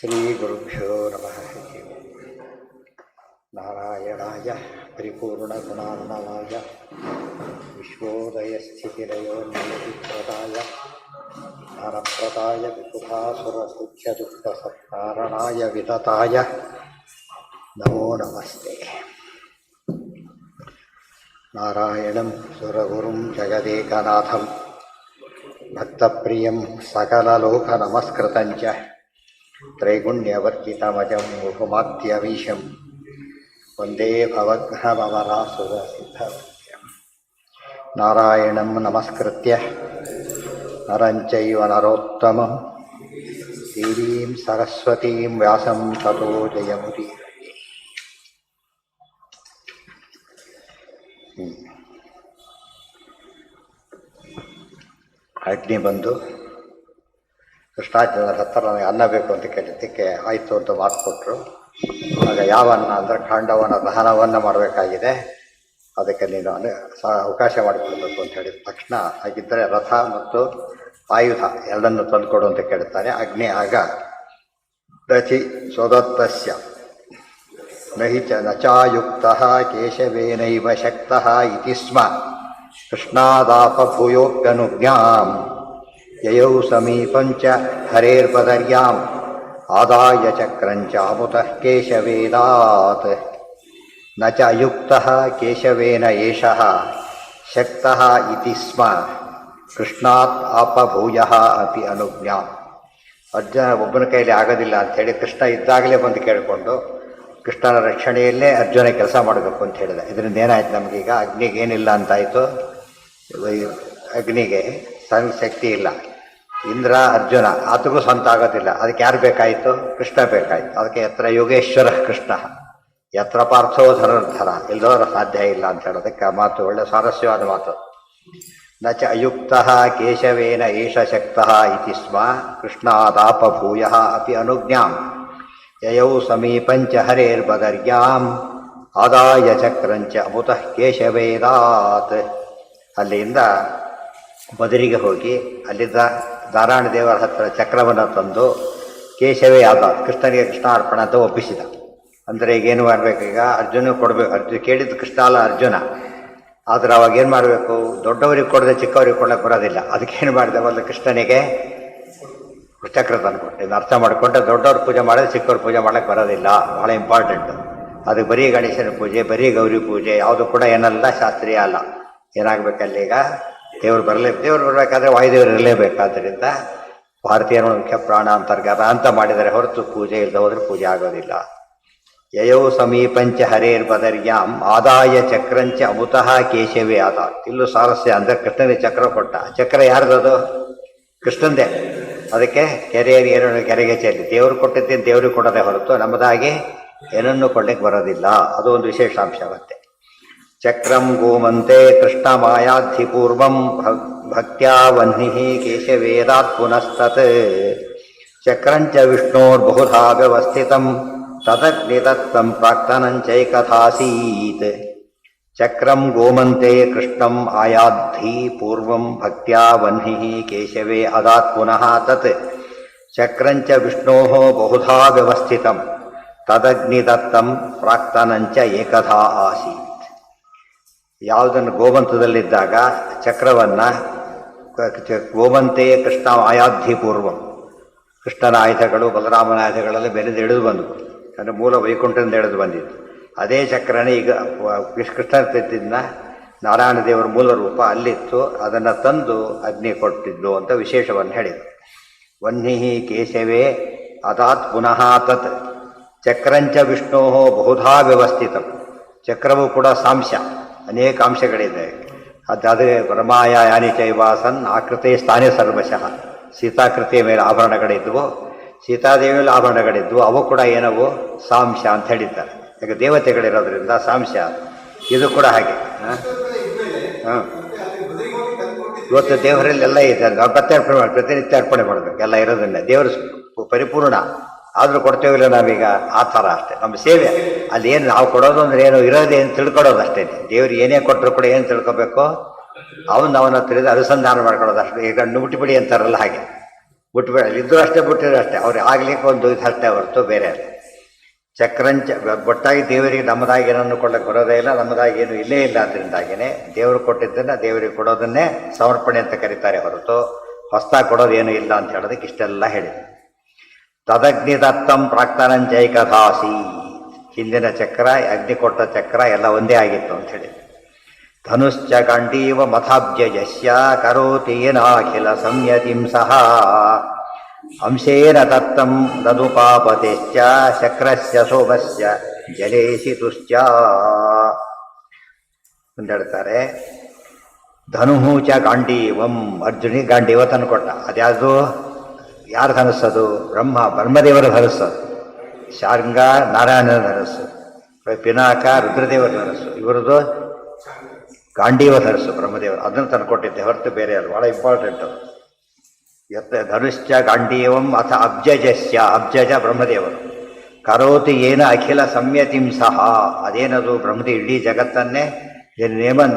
ಶ್ರೀಗುರುಭ್ಯೋ ನಮಃ. ನಾರಾಯಣಾಯ ಪರಿಪೂರ್ಣಗುಣಾರ್ಣವಾಯ ವಿಶ್ವೋದಯಸ್ಥಿತಿಲಯೋನ್ನಿಯತಿಪ್ರದಾಯ ಜ್ಞಾನಪ್ರದಾಯ ವಿಬುಧಾಸುರಸೌಖ್ಯದುಃಖಸತ್ಕಾರಣಾಯ ವಿತತಾಯ ನಮೋ ನಮಸ್ತೆ. ನಾರಾಯಣಂ ಸುರಗುರುಂ ಜಗದೇಕನಾಥಂ ಭಕ್ತಪ್ರಿಯಂ ಸಕಲಲೋಕನಮಸ್ಕೃತಂಚ ತ್ರೈಗುಣ್ಯವರ್ಜಿತಮಜಂ ಮುಹುಮಾದ್ಯವೀಶಂ ವಂದೇ ಭವಘ್ನಮರಾಸುರಸಿದ್ಧವರ್ಯಂ. ನಾರಾಯಣಂ ನಮಸ್ಕೃತ್ಯ ನರಂ ಚೈವ ನರೋತ್ತಮಂ ದೇವೀಂ ಸರಸ್ವತೀಂ ವ್ಯಾಸಂ ತತೋ ಜಯಮುದೀರಯೇ. ಅಗ್ನಿ ಬಂದು ಕೃಷ್ಣಾರ್ಜುನರ ಹತ್ರ ನನಗೆ ಅನ್ನ ಬೇಕು ಅಂತ ಕೇಳಿದ್ದಕ್ಕೆ ಆಯಿತು ಅಂತ ಮಾತು ಕೊಟ್ಟರು. ಆಗ ಯಾವ ಅನ್ನ ಅಂದರೆ ಖಾಂಡವನ ದಹನವನ್ನು ಮಾಡಬೇಕಾಗಿದೆ, ಅದಕ್ಕೆ ನೀನು ಅವಕಾಶ ಮಾಡಿಕೊಡ್ಬೇಕು ಅಂತ ಹೇಳಿದ ತಕ್ಷಣ ಹಾಗಿದ್ದರೆ ರಥ ಮತ್ತು ಆಯುಧ ಎರಡನ್ನು ತಂದುಕೊಡು ಅಂತ ಕೇಳುತ್ತಾರೆ. ಅಗ್ನಿ ಆಗ ದಚಿ ಸ್ವದತ್ತಸ್ಯ ನಹಿ ಚ ನಚಾಯುಕ್ತಃ ಕೇಶವೇನೈವ ಶಕ್ತಃ ಇತಿ ಸ್ಮ ಕೃಷ್ಣಾದಾಪಭೂಯೋಪ್ಯನುಜ್ಞಾಂ ಯಯೌ ಸಮೀಪಂಚ ಹರೇರ್ಬದರ್ಯಾಂ ಆದಾಯ ಚಕ್ರಂಚ ಅಮುತಃ ಕೇಶವೇದಾತ್ ನ ಚ ಅಯುಕ್ತಃ ಕೇಶವೇನ ಏಷಃ ಶಕ್ತಃ ಇತಿ ಸ್ಮ ಕೃಷ್ಣಾತ್ ಆಪಭೂಯಃ ಅಪಿ ಅನುಜ್ಞಾಂ. ಅರ್ಜುನ ಒಬ್ಬನ ಕೈಲಿ ಆಗೋದಿಲ್ಲ ಅಂಥೇಳಿ ಕೃಷ್ಣ ಇದ್ದಾಗಲೇ ಬಂದು ಕೇಳಿಕೊಂಡು ಕೃಷ್ಣನ ರಕ್ಷಣೆಯಲ್ಲೇ ಅರ್ಜುನ ಕೆಲಸ ಮಾಡಬೇಕು ಅಂತ ಹೇಳಿದೆ. ಇದರಿಂದ ಏನಾಯ್ತು ನಮಗೀಗ? ಅಗ್ನಿಗೆ ಏನಿಲ್ಲ ಅಂತಾಯಿತು, ಅಗ್ನಿಗೆ ಸಣ್ಣ ಶಕ್ತಿ ಇಲ್ಲ. ಇಂದ್ರ ಅರ್ಜುನ ಆತಗೂ ಸ್ವಂತ ಆಗೋದಿಲ್ಲ, ಅದಕ್ಕೆ ಯಾರು ಬೇಕಾಯಿತು? ಕೃಷ್ಣ ಬೇಕಾಯಿತು. ಅದಕ್ಕೆ ಯತ್ರ ಯೋಗೇಶ್ವರ ಕೃಷ್ಣ ಯತ್ರ ಪಾರ್ಥೋ ಧನುರ್ಧರ, ಇಲ್ಲದವರು ಸಾಧ್ಯ ಇಲ್ಲ ಅಂತ ಹೇಳೋದಕ್ಕೆ ಆ ಮಾತು ಒಳ್ಳೆ ಸ್ವಾರಸ್ಯವಾದ ಮಾತು. ನ ಚ ಅಯುಕ್ತಃ ಕೇಶವೇನ ಏಷ ಶಕ್ತಃ ಇತಿ ಸ್ಮ ಕೃಷ್ಣಾದಾಪಭೂಯಃ ಅಪಿ ಅನುಜ್ಞಾಂ ಯಯೌ ಸಮೀಪಂಚ ಹರೇರ್ಬದರ್ಯಾಂ ಆದಾಯ ಚಕ್ರಂಚ ಅಮುತಃ ಕೇಶವೇದಾತ್. ಅಲ್ಲಿಂದ ಬದರಿಗೆ ಹೋಗಿ ಅಲ್ಲಿದ್ದ ಧಾರಾಣ ದೇವರ ಹತ್ತಿರ ಚಕ್ರವನ್ನು ತಂದು ಕೇಶವೇ ಆದ ಕೃಷ್ಣನಿಗೆ ಕೃಷ್ಣಾರ್ಪಣ ಅಂತ ಒಪ್ಪಿಸಿದ. ಅಂದರೆ ಈಗೇನು ಮಾಡಬೇಕೀಗ? ಅರ್ಜುನ ಕೊಡಬೇಕು. ಅರ್ಜುನ ಕೇಳಿದ್ದು ಕೃಷ್ಣ ಅಲ್ಲ, ಅರ್ಜುನ. ಆದರೆ ಅವಾಗ ಏನು ಮಾಡಬೇಕು? ದೊಡ್ಡವರಿಗೆ ಕೊಡದೆ ಚಿಕ್ಕವರಿಗೆ ಕೊಡೋಕ್ಕೆ ಬರೋದಿಲ್ಲ. ಅದಕ್ಕೇನು ಮಾಡಿದೆ? ಮೊದಲು ಕೃಷ್ಣನಿಗೆ ಚಕ್ರ ತಂದುಕೊಟ್ಟೆ. ಇದನ್ನು ಅರ್ಥ ಮಾಡಿಕೊಂಡ್ರೆ ದೊಡ್ಡವ್ರ ಪೂಜೆ ಮಾಡಿದ್ರೆ ಚಿಕ್ಕವ್ರ ಪೂಜೆ ಮಾಡೋಕ್ಕೆ ಬರೋದಿಲ್ಲ. ಭಾಳ ಇಂಪಾರ್ಟೆಂಟು. ಅದು ಬರೀ ಗಣೇಶನ ಪೂಜೆ, ಬರೀ ಗೌರಿ ಪೂಜೆ ಯಾವುದು ಕೂಡ ಏನಲ್ಲ, ಶಾಸ್ತ್ರೀಯ ಅಲ್ಲ. ಏನಾಗಬೇಕಲ್ಲೀಗ? ದೇವರು ಬರಬೇಕಾದ್ರೆ ವಾಯುದೇವರು ಇರಲೇಬೇಕಾದ್ದರಿಂದ ಭಾರತೀಯರ ಮುಖ್ಯ ಪ್ರಾಣ ಅಂತರ್ಗತ ಅಂತ ಮಾಡಿದರೆ ಹೊರತು ಪೂಜೆ ಇಲ್ಲದೆ ಹೋದರೆ ಪೂಜೆ ಆಗೋದಿಲ್ಲ. ಯಯೌ ಸಮೀಪಂಚ ಹರೇರ್ಬದರ್ಯಾಂ ಆದಾಯ ಚಕ್ರಂಚ ಅಮುತಃ ಕೇಶವೇ ಆದ. ಇಲ್ಲೂ ಸಾರಸ್ಯ ಅಂದರೆ ಕೃಷ್ಣನಿಗೆ ಚಕ್ರ ಕೊಟ್ಟ. ಚಕ್ರ ಯಾರ್ದದು? ಕೃಷ್ಣಂದೇ. ಅದಕ್ಕೆ ಏನೋ ಕೆರೆಗೆ ಚೆಲ್ಲಿ ದೇವರು ಕೊಟ್ಟಿದ್ದೇನು ದೇವ್ರಿಗೆ ಕೊಡೋದೇ ಹೊರತು ನಮ್ಮದಾಗಿ ಏನನ್ನೂ ಕೊಡ್ಲಿಕ್ಕೆ ಬರೋದಿಲ್ಲ. ಅದು ಒಂದು ವಿಶೇಷಾಂಶವತ್ತೆ. ಚಕ್ರಂ ಗೋಮಂತೆ ಕೃಷ್ಣ ಮಾಯಾಧಿ ಪೂರ್ವಂ ಭಕ್ತ್ಯಾ ವಹ್ನಿಃ ಕೇಶವೇದಾತ್ ಪುನಸ್ತತ್ ಚಕ್ರಂಚ ವಿಷ್ಣೋರ್ಬಹುಧಾ ವ್ಯವಸ್ಥಿತಂ ತದಗ್ನಿದತ್ತಂ ಪ್ರಾಕ್ತನಂಚೈಕಥಾಸೀತ್. ಚಕ್ರಂ ಗೋಮಂತೆ ಕೃಷ್ಣಂ ಆಯಾಧಿ ಪೂರ್ವಂ ಭಕ್ತ್ಯಾ ವಹ್ನಿಃ ಕೇಶವೇ ಅದಾತ್ ಪುನಃ ತತ್ ಚಕ್ರಂಚ ವಿಷ್ಣೋಃ ಬಹುಧಾ ವ್ಯವಸ್ಥಿತಂ ತದಗ್ನಿದತ್ತಂ ಪ್ರಾಕ್ತನಂಚ ಏಕಥಾ ಆಸೀತ್. ಯಾವುದನ್ನು ಗೋಮಂತದಲ್ಲಿದ್ದಾಗ ಚಕ್ರವನ್ನು ಗೋಮಂತೆ ಕೃಷ್ಣ ಆಯಾಧಿ ಪೂರ್ವಂ, ಕೃಷ್ಣನ ಆಯುಧಗಳು ಬಲರಾಮನ ಆಯುಧಗಳಲ್ಲಿ ಬೆಳೆದು ಇಳಿದು ಬಂದವು. ಅಂದರೆ ಮೂಲ ವೈಕುಂಠದಿಂದ ಎಳೆದು ಬಂದಿತ್ತು. ಅದೇ ಚಕ್ರನೇ ಈಗ ಕೃಷ್ಣನ ತೆತ್ತಿದ್ದ ನಾರಾಯಣ ದೇವರ ಮೂಲ ರೂಪ ಅಲ್ಲಿತ್ತು. ಅದನ್ನು ತಂದು ಅಗ್ನಿ ಕೊಟ್ಟಿದ್ದು ಅಂತ ವಿಶೇಷವನ್ನು ಹೇಳಿದರು. ವಹ್ನಿಃ ಕೇಶವೇ ಅದಾತ್ ಪುನಃ ತತ್ ಚಕ್ರಂಚ ವಿಷ್ಣೋ ಬಹುಧಾ ವ್ಯವಸ್ಥಿತಂ. ಚಕ್ರವೂ ಕೂಡ ಸಾಂಶ, ಅನೇಕ ಅಂಶಗಳಿದೆ. ಅದಾದರೆ ಬ್ರಹ್ಮಾಯ ಯಾನಿ ಚೈವಾಸನ್ ಆಕೃತಿ ಸ್ಥಾನೇ ಸರ್ವಶಃ. ಸೀತಾಕೃತಿಯ ಮೇಲೆ ಆಭರಣಗಳಿದ್ವು, ಸೀತಾದೇವಿಯಲ್ಲಿ ಆಭರಣಗಳಿದ್ವು. ಅವು ಕೂಡ ಏನವು? ಸಾಂಶ ಅಂತ ಹೇಳಿದ್ದಾರೆ. ಯಾಕೆ ದೇವತೆಗಳಿರೋದ್ರಿಂದ ಸಾಂಶ. ಇದು ಕೂಡ ಹಾಗೆ. ಇವತ್ತು ದೇವರಲ್ಲೆಲ್ಲ ಇದೆ. ನಾವು ಪ್ರತಿನಿತ್ಯ ಅರ್ಪಣೆ ಮಾಡಬೇಕು. ಎಲ್ಲ ಇರೋದನ್ನ ದೇವರು ಪರಿಪೂರ್ಣ ಆದರೂ ಕೊಡ್ತೇವಿಲ್ಲ ನಾವೀಗ. ಆ ಥರ ಅಷ್ಟೇ ನಮ್ಮ ಸೇವೆ. ಅಲ್ಲಿ ಏನು ನಾವು ಕೊಡೋದು ಅಂದರೆ ಏನು ಇರೋದೇ ಏನು ತಿಳ್ಕೊಡೋದು ಅಷ್ಟೇ. ದೇವ್ರು ಏನೇ ಕೊಟ್ಟರು ಕೂಡ ಏನು ತಿಳ್ಕೊಬೇಕು? ಅವನ ತಿಳಿದು ಅನುಸಂಧಾನ ಮಾಡ್ಕೊಳ್ಳೋದು ಅಷ್ಟೇ. ಈಗ ನುಮುಟಿಬಿಡಿ ಅಂತಾರಲ್ಲ ಹಾಗೆ. ಬಿಟ್ಬೇಡ, ಇದ್ರು ಅಷ್ಟೇ ಬಿಟ್ಟಿರೋ ಅಷ್ಟೇ, ಅವ್ರು ಆಗ್ಲಿಕ್ಕೆ ಒಂದು ಇದು ಅಷ್ಟೇ ಹೊರತು ಬೇರೆ ಅಲ್ಲ. ಚಕ್ರಂಚ ಒಟ್ಟಾಗಿ ದೇವರಿಗೆ ನಮ್ಮದಾಗಿ ಏನನ್ನು ಕೊಡಕ್ಕೆ ಬರೋದೇ ಇಲ್ಲ, ನಮ್ಮದಾಗಿ ಏನು ಇಲ್ಲೇ ಇಲ್ಲ. ಅದರಿಂದಾಗಿನೇ ದೇವರು ಕೊಟ್ಟಿದ್ದನ್ನು ದೇವರಿಗೆ ಕೊಡೋದನ್ನೇ ಸಮರ್ಪಣೆ ಅಂತ ಕರೀತಾರೆ ಹೊರತು ಹೊಸ್ತಾಗಿ ಕೊಡೋದು ಏನೂ ಇಲ್ಲ ಅಂತ ಹೇಳೋದಕ್ಕೆ ಇಷ್ಟೆಲ್ಲ ಹೇಳಿದೆ. ತದಗ್ನಿ ದತ್ತಂ ಪ್ರಾಕ್ತನಂಚೈಕಧಾಸಿ, ಹಿಂದಿನ ಚಕ್ರ ಅಗ್ನಿ ಕೊಟ್ಟ ಚಕ್ರ ಎಲ್ಲ ಒಂದೇ ಆಗಿತ್ತು ಅಂತ ಹೇಳಿ. ಧನುಶ್ಚ ಗಾಂಡೀವ ಮಥಾಬ್ಜಯಸ್ಯ ಕರೋತಿ ಏನಾಖಿಲ ಸಂಯತಿಂ ಸಹ ಅಂಶೇನ ದತ್ತಂ ದದುಪಾಪತೆಶ್ಚ ಚಕ್ರಸ್ಯ ಶೋಭಸ್ಯ ಜಲೇಶಿತುಶ್ಚ ಅಂತ ಹೇಳ್ತಾರೆ. ಧನುಹು ಚ ಗಾಂಡೀವಂ, ಅರ್ಜುನಿಗೆ ಗಾಂಡೀವ ತಂದು ಕೊಟ್ಟ. ಅದ್ಯಾವುದು, ಯಾರು ಧನಸ್ಸದು? ಬ್ರಹ್ಮದೇವರ ಧನಸ್ಸದು. ಶಾರ್ಂಗ ನಾರಾಯಣನ ಧನಸ್ಸು, ಪಿನಾಕ ರುದ್ರದೇವರ ಧನಸ್ಸು, ಇವರದು ಗಾಂಡೀವ ಧನಸ್ಸು ಬ್ರಹ್ಮದೇವರು. ಅದನ್ನು ತಂದುಕೊಟ್ಟಿದ್ದೆ ಹೊರತು ಬೇರೆ ಅಲ್ಲ. ಭಾಳ ಇಂಪಾರ್ಟೆಂಟ್ ಅದು. ಧನುಶ್ಚ ಗಾಂಡೀವಂ ಅಥ ಅಬ್ಜಜಸ್ಯ, ಅಬ್ಜಜ ಬ್ರಹ್ಮದೇವರು. ಕರೋತಿ ಏನ ಅಖಿಲ ಸಂಯತಿಂ ಸಹ, ಅದೇನದು ಬ್ರಹ್ಮದೇವ ಇಡೀ ಜಗತ್ತನ್ನೇ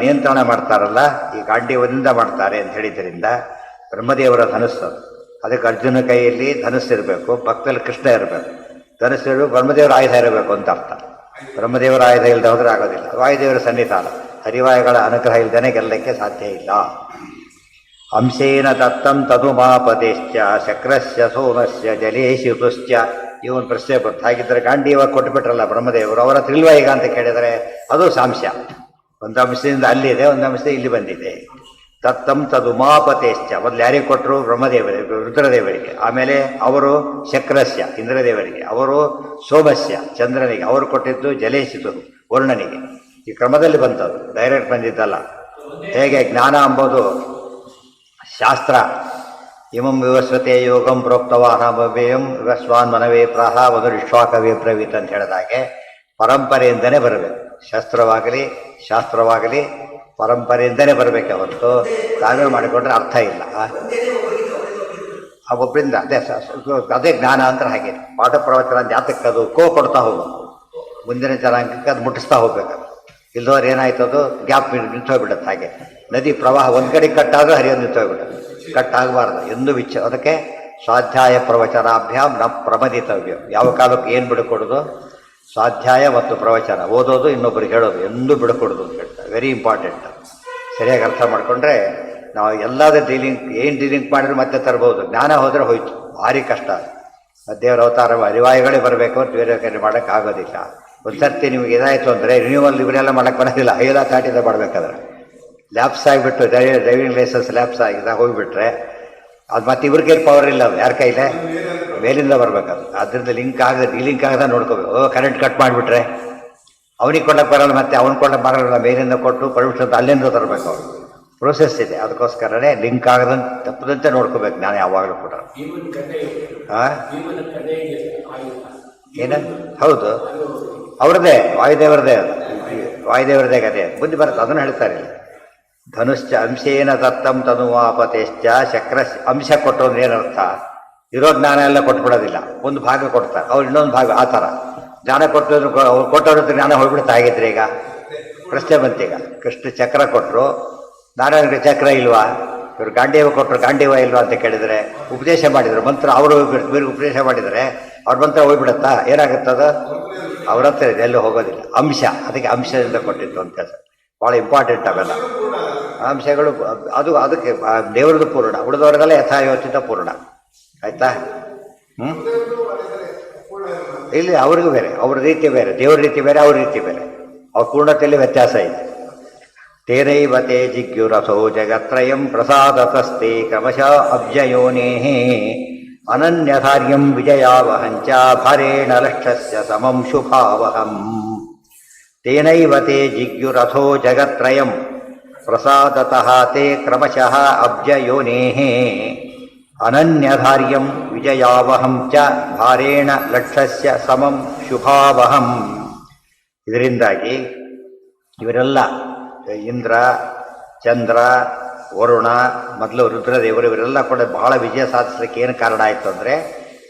ನಿಯಂತ್ರಣ ಮಾಡ್ತಾರಲ್ಲ, ಈ ಗಾಂಡೀವದಿಂದ ಮಾಡ್ತಾರೆ ಅಂತ ಹೇಳಿದ್ರಿಂದ ಬ್ರಹ್ಮದೇವರ ಧನಸ್ಸು. ಅದಕ್ಕೆ ಅರ್ಜುನ ಕೈಯಲ್ಲಿ ಧನಸ್ಸಿರಬೇಕು, ಪಕ್ಕದಲ್ಲಿ ಕೃಷ್ಣ ಇರಬೇಕು. ಧನಸ್ಸು ಬ್ರಹ್ಮದೇವರ ಆಯುಧ ಇರಬೇಕು ಅಂತ ಅರ್ಥ. ಬ್ರಹ್ಮದೇವರ ಆಯುಧ ಇಲ್ಲದೆ ಹೋದರೆ ಆಗೋದಿಲ್ಲ. ವಾಯುದೇವರ ಸನ್ನಿಧಾನ, ಹರಿವಾಯುಗಳ ಅನುಗ್ರಹ ಇಲ್ಲದೇ ಗೆಲ್ಲಕ್ಕೆ ಸಾಧ್ಯ ಇಲ್ಲ. ಅಂಶೇನ ದತ್ತಂ ತದುಮಾಪತೆಶ್ಚ ಚಕ್ರಸ್ಯ ಸೋಮಸ್ಯ ಜಲೇಶಿತುಶ್ಚ. ಇವನು ಪ್ರಶ್ನೆ ಬರ್ತು, ಹಾಗಿದ್ದರೆ ಗಾಂಡೀವ ಕೊಟ್ಟುಬಿಟ್ರಲ್ಲ ಬ್ರಹ್ಮದೇವರು, ಅವರ ತಿಳ್ವ ಈಗ ಅಂತ ಕೇಳಿದರೆ ಅದು ಸಾಂಶ. ಒಂದು ಅಂಶದಿಂದ ಅಲ್ಲಿದೆ, ಒಂದು ಅಂಶದಿಂದ ಇಲ್ಲಿ ಬಂದಿದೆ. ದತ್ತಂ ತದುಮಾಪತೆಶ್ಚ, ಮೊದಲು ಯಾರಿಗೆ ಕೊಟ್ಟರು? ಬ್ರಹ್ಮದೇವರಿಗೆ, ರುದ್ರದೇವರಿಗೆ. ಆಮೇಲೆ ಅವರು ಚಕ್ರಸ್ಯ ಇಂದ್ರದೇವರಿಗೆ, ಅವರು ಸೋಮಸ್ಯ ಚಂದ್ರನಿಗೆ, ಅವರು ಕೊಟ್ಟಿದ್ದು ಜಲೇಶಿತು ವರುಣನಿಗೆ. ಈ ಕ್ರಮದಲ್ಲಿ ಬಂತದ್ದು, ಡೈರೆಕ್ಟ್ ಬಂದಿದ್ದಲ್ಲ. ಹೇಗೆ ಜ್ಞಾನ ಎಂಬುದು ಶಾಸ್ತ್ರ, ಇಮಂ ವಿವಸ್ವತೆ ಯೋಗಂ ಪ್ರೋಕ್ತವಾನವೇಯಂ ವಿವಸ್ವಾನ್ ಮನವೇ ಪ್ರಾಹ ವಧುರಿಶ್ವಾಕವೇ ಬ್ರವೀತ್ ಅಂತ ಹೇಳಿದಾಗೆ ಪರಂಪರೆಯಿಂದನೇ ಬರಬೇಕು. ಶಾಸ್ತ್ರವಾಗಲಿ ಪರಂಪರೆಯಿಂದನೇ ಬರಬೇಕೆ ಹೊರತು ತಾವೇ ಮಾಡಿಕೊಂಡ್ರೆ ಅರ್ಥ ಇಲ್ಲ. ಒಬ್ಬರಿಂದ ಅದೇ ಜ್ಞಾನ ಅಂದ್ರೆ ಹಾಗೆ. ಪಾಠ ಪ್ರವಚನ ಜಾತಕ್ಕೆ ಅದು ಕೊಡ್ತಾ ಹೋಗ್ಬೇಕು, ಮುಂದಿನ ಜನಾಂಗಕ್ಕೆ ಅದು ಮುಟ್ಟಿಸ್ತಾ ಹೋಗ್ಬೇಕು. ಇಲ್ಲದವ್ರು ಏನಾಯ್ತದು, ಗ್ಯಾಪ್ ನಿಂತೋಗ್ಬಿಡುತ್ತೆ. ಹಾಗೆ ನದಿ ಪ್ರವಾಹ ಒಂದು ಕಡೆ ಕಟ್ಟಾದರೂ ಹರಿಯೋದು ನಿಂತೋಗ್ಬಿಡುತ್ತೆ. ಕಟ್ಟಾಗಬಾರ್ದು ಎಂದು ಅದಕ್ಕೆ ಸ್ವಾಧ್ಯಾಯ ಪ್ರವಚನಾಭ್ಯಾಮ್ ನ ಪ್ರಮದಿತವ್ಯ. ಯಾವ ಕಾಲಕ್ಕೆ ಏನು ಬಿಡುಕೊಡೋದು? ಸ್ವಾಧ್ಯಾಯ ಮತ್ತು ಪ್ರವಚನ ಓದೋದು, ಇನ್ನೊಬ್ಬರಿಗೆ ಹೇಳೋದು, ಎಂದೂ ಬಿಡುಕೊಡೋದು ಅಂತ ಹೇಳ್ತಾರೆ. Very important. ಸರಿಯಾಗಿ ಅರ್ಥ ಮಾಡಿಕೊಂಡ್ರೆ ನಾವು ಎಲ್ಲಾದ್ರೂ ಡೀಲಿಂಗ್ ಮಾಡಿದ್ರೆ ಮತ್ತೆ ತರ್ಬೋದು. ಜ್ಞಾನ ಹೋದರೆ ಹೋಯ್ತು, ಭಾರಿ ಕಷ್ಟ. ದೇವರ ಅವತಾರ ಅರಿವಾಯುಗಳೇ ಬರಬೇಕು ಅಂತ ಬೇರೆ ಕಡೆ ಮಾಡೋಕ್ಕೆ ಆಗೋದಿಲ್ಲ. ಒಂದು ಸರ್ತಿ ನಿಮಗೆ ಇದಾಯಿತು ಅಂದರೆ ರಿನ್ಯೂವಲ್ ಇವರೆಲ್ಲ ಮಾಡೋಕ್ಕೆ ಬರೋದಿಲ್ಲ. ಐಲ ತಾಟಿದ ಮಾಡಬೇಕಾದ್ರೆ ಲ್ಯಾಪ್ಸ್ ಆಗಿಬಿಟ್ಟು ಡ್ರೈವಿಂಗ್ ಲೈಸೆನ್ಸ್ ಲ್ಯಾಪ್ಸ್ ಆಗಿದಾಗ ಹೋಗಿಬಿಟ್ರೆ ಅದು ಮತ್ತೆ ಇವ್ರಿಗೆ ಪವರ್ ಇಲ್ಲ, ಅದು ಯಾರ ಕೈಲೇ ಮೇಲಿಂದ ಬರಬೇಕದು. ಅದರಿಂದ ಲಿಂಕ್ ಆಗದ ನೋಡ್ಕೋಬೇಕು. ಕರೆಂಟ್ ಕಟ್ ಮಾಡಿಬಿಟ್ರೆ ಅವನಿಗೆ ಕೊಡಕ್ಕೆ ಬರೋಲ್ಲ, ಮತ್ತೆ ಅವ್ನು ಕೊಡಕ್ಕೆ ಬರೋಲ್ಲ, ಮೇಲಿಂದ ಕೊಟ್ಟು ಪರ್ಮಿಷನ್ ಅಲ್ಲಿಂದ ತರಬೇಕು. ಅವ್ರು ಪ್ರೋಸೆಸ್ ಇದೆ. ಅದಕ್ಕೋಸ್ಕರನೇ ಲಿಂಕ್ ಆಗದಂತೆ ತಪ್ಪದಂತೆ ನೋಡ್ಕೋಬೇಕು. ನಾನು ಯಾವಾಗಲೂ ಕೂಡ ಏನ ಹೌದು, ಅವ್ರದ್ದೇ ವಾಯುದೇವರದೇ, ವಾಯುದೇವರದೇ ಕಥೆ ಬುದ್ಧಿ ಬರುತ್ತೆ. ಅದನ್ನು ಹೇಳ್ತಾರೆ. ಧನುಶ್ಚ ಅಂಶೇನ ದತ್ತಂ ತನುವಾಪತೆಶ್ಚ ಚಕ್ರ. ಅಂಶ ಕೊಟ್ಟೋದ್ರೆ ಏನರ್ಥ? ಇರೋ ಜ್ಞಾನ ಎಲ್ಲ ಕೊಟ್ಬಿಡೋದಿಲ್ಲ, ಒಂದು ಭಾಗ ಕೊಡ್ತಾರೆ, ಅವ್ರು ಇನ್ನೊಂದು ಭಾಗ. ಆ ಥರ ಜ್ಞಾನ ಕೊಟ್ಟರು, ಅವ್ರು ಕೊಟ್ಟವ್ರ ಜ್ಞಾನ ಹೋಗ್ಬಿಡ್ತಾ ಆಗಿದ್ರೆ ಈಗ ಪ್ರಶ್ನೆ ಬಂತೀಗ. ಕೃಷ್ಣ ಚಕ್ರ ಕೊಟ್ಟರು, ನಾರಾಯಣಗೆ ಚಕ್ರ ಇಲ್ವಾ? ಇವರು ಗಾಂಡೀವ ಕೊಟ್ಟರು, ಗಾಂಡೀವ ಇಲ್ವಾ ಅಂತ ಕೇಳಿದರೆ ಉಪದೇಶ ಮಾಡಿದರು ಮಂತ್ರ. ಅವರು ಇವ್ರಿಗೆ ಉಪದೇಶ ಮಾಡಿದರೆ ಅವ್ರ ಮಂತ್ರ ಹೋಗ್ಬಿಡುತ್ತಾ? ಏನಾಗುತ್ತದ? ಅವ್ರ ಹತ್ರ ಇದೆ, ಎಲ್ಲೂ ಹೋಗೋದಿಲ್ಲ. ಅಂಶ, ಅದಕ್ಕೆ ಅಂಶದಿಂದ ಕೊಟ್ಟಿತ್ತು ಅಂತ ಭಾಳ ಇಂಪಾರ್ಟೆಂಟ್. ಅವೆಲ್ಲ ಅಂಶಗಳು ಅದಕ್ಕೆ ದೇವರದ್ದು ಪೂರ್ಣ, ಉಳಿದವರಿಗೆಲ್ಲ ಯಥಾಯೋಚಿತ ಪೂರ್ಣ. ಆಯ್ತಾ? ಇಲ್ಲಿ ಅವ್ರಿಗೂ ಬೇರೆ, ಅವ್ರ ರೀತಿ ಬೇರೆ, ದೇವ್ರ ರೀತಿ ಬೇರೆ, ಅವ್ರ ರೀತಿ ಬೇರೆ. ಅವ್ರ ಪೂರ್ಣತೆಯಲ್ಲಿ ವ್ಯತ್ಯಾಸ ಇದೆ. ತೇನೈವ ತೇ ಜಿಗ್ಯುರಥೋ ಜಗತ್ರಯಂ ಪ್ರಸಾದತಸ್ತೆ ಕ್ರಮಶಃ ಅಬ್ಜಯೋನೇಃ ಅನನ್ಯಧಾರ್ಯಂ ವಿಜಯಾವಹಂಚ ಭಾರೇಣ ಲಕ್ಷಸ್ಯ ಸಮಂ ಶುಭಾವಹಂ. ತೇನೈವ ತೇ ಜಿಗ್ಯುರಥೋ ಜಗತ್ರಯಂ ಪ್ರಸಾದತಃ ತೇ ಕ್ರಮಶಃ ಅಬ್ಜಯೋನೇಃ ಅನನ್ಯಧಾರ್ಯಂ ವಿಜಯಾವಹಂ ಚ ಭಾರೇಣ ಲಕ್ಷಸ್ಯ ಸಮಂ ಶುಭಾವಹಂ. ಇದರಿಂದಾಗಿ ಇವರೆಲ್ಲ ಇಂದ್ರ, ಚಂದ್ರ, ವರುಣ, ಮೊದಲು ರುದ್ರದೇವರು, ಇವರೆಲ್ಲ ಕೂಡ ಬಹಳ ವಿಜಯ ಸಾಧಿಸಲಿಕ್ಕೆ ಏನು ಕಾರಣ ಆಯಿತು ಅಂದರೆ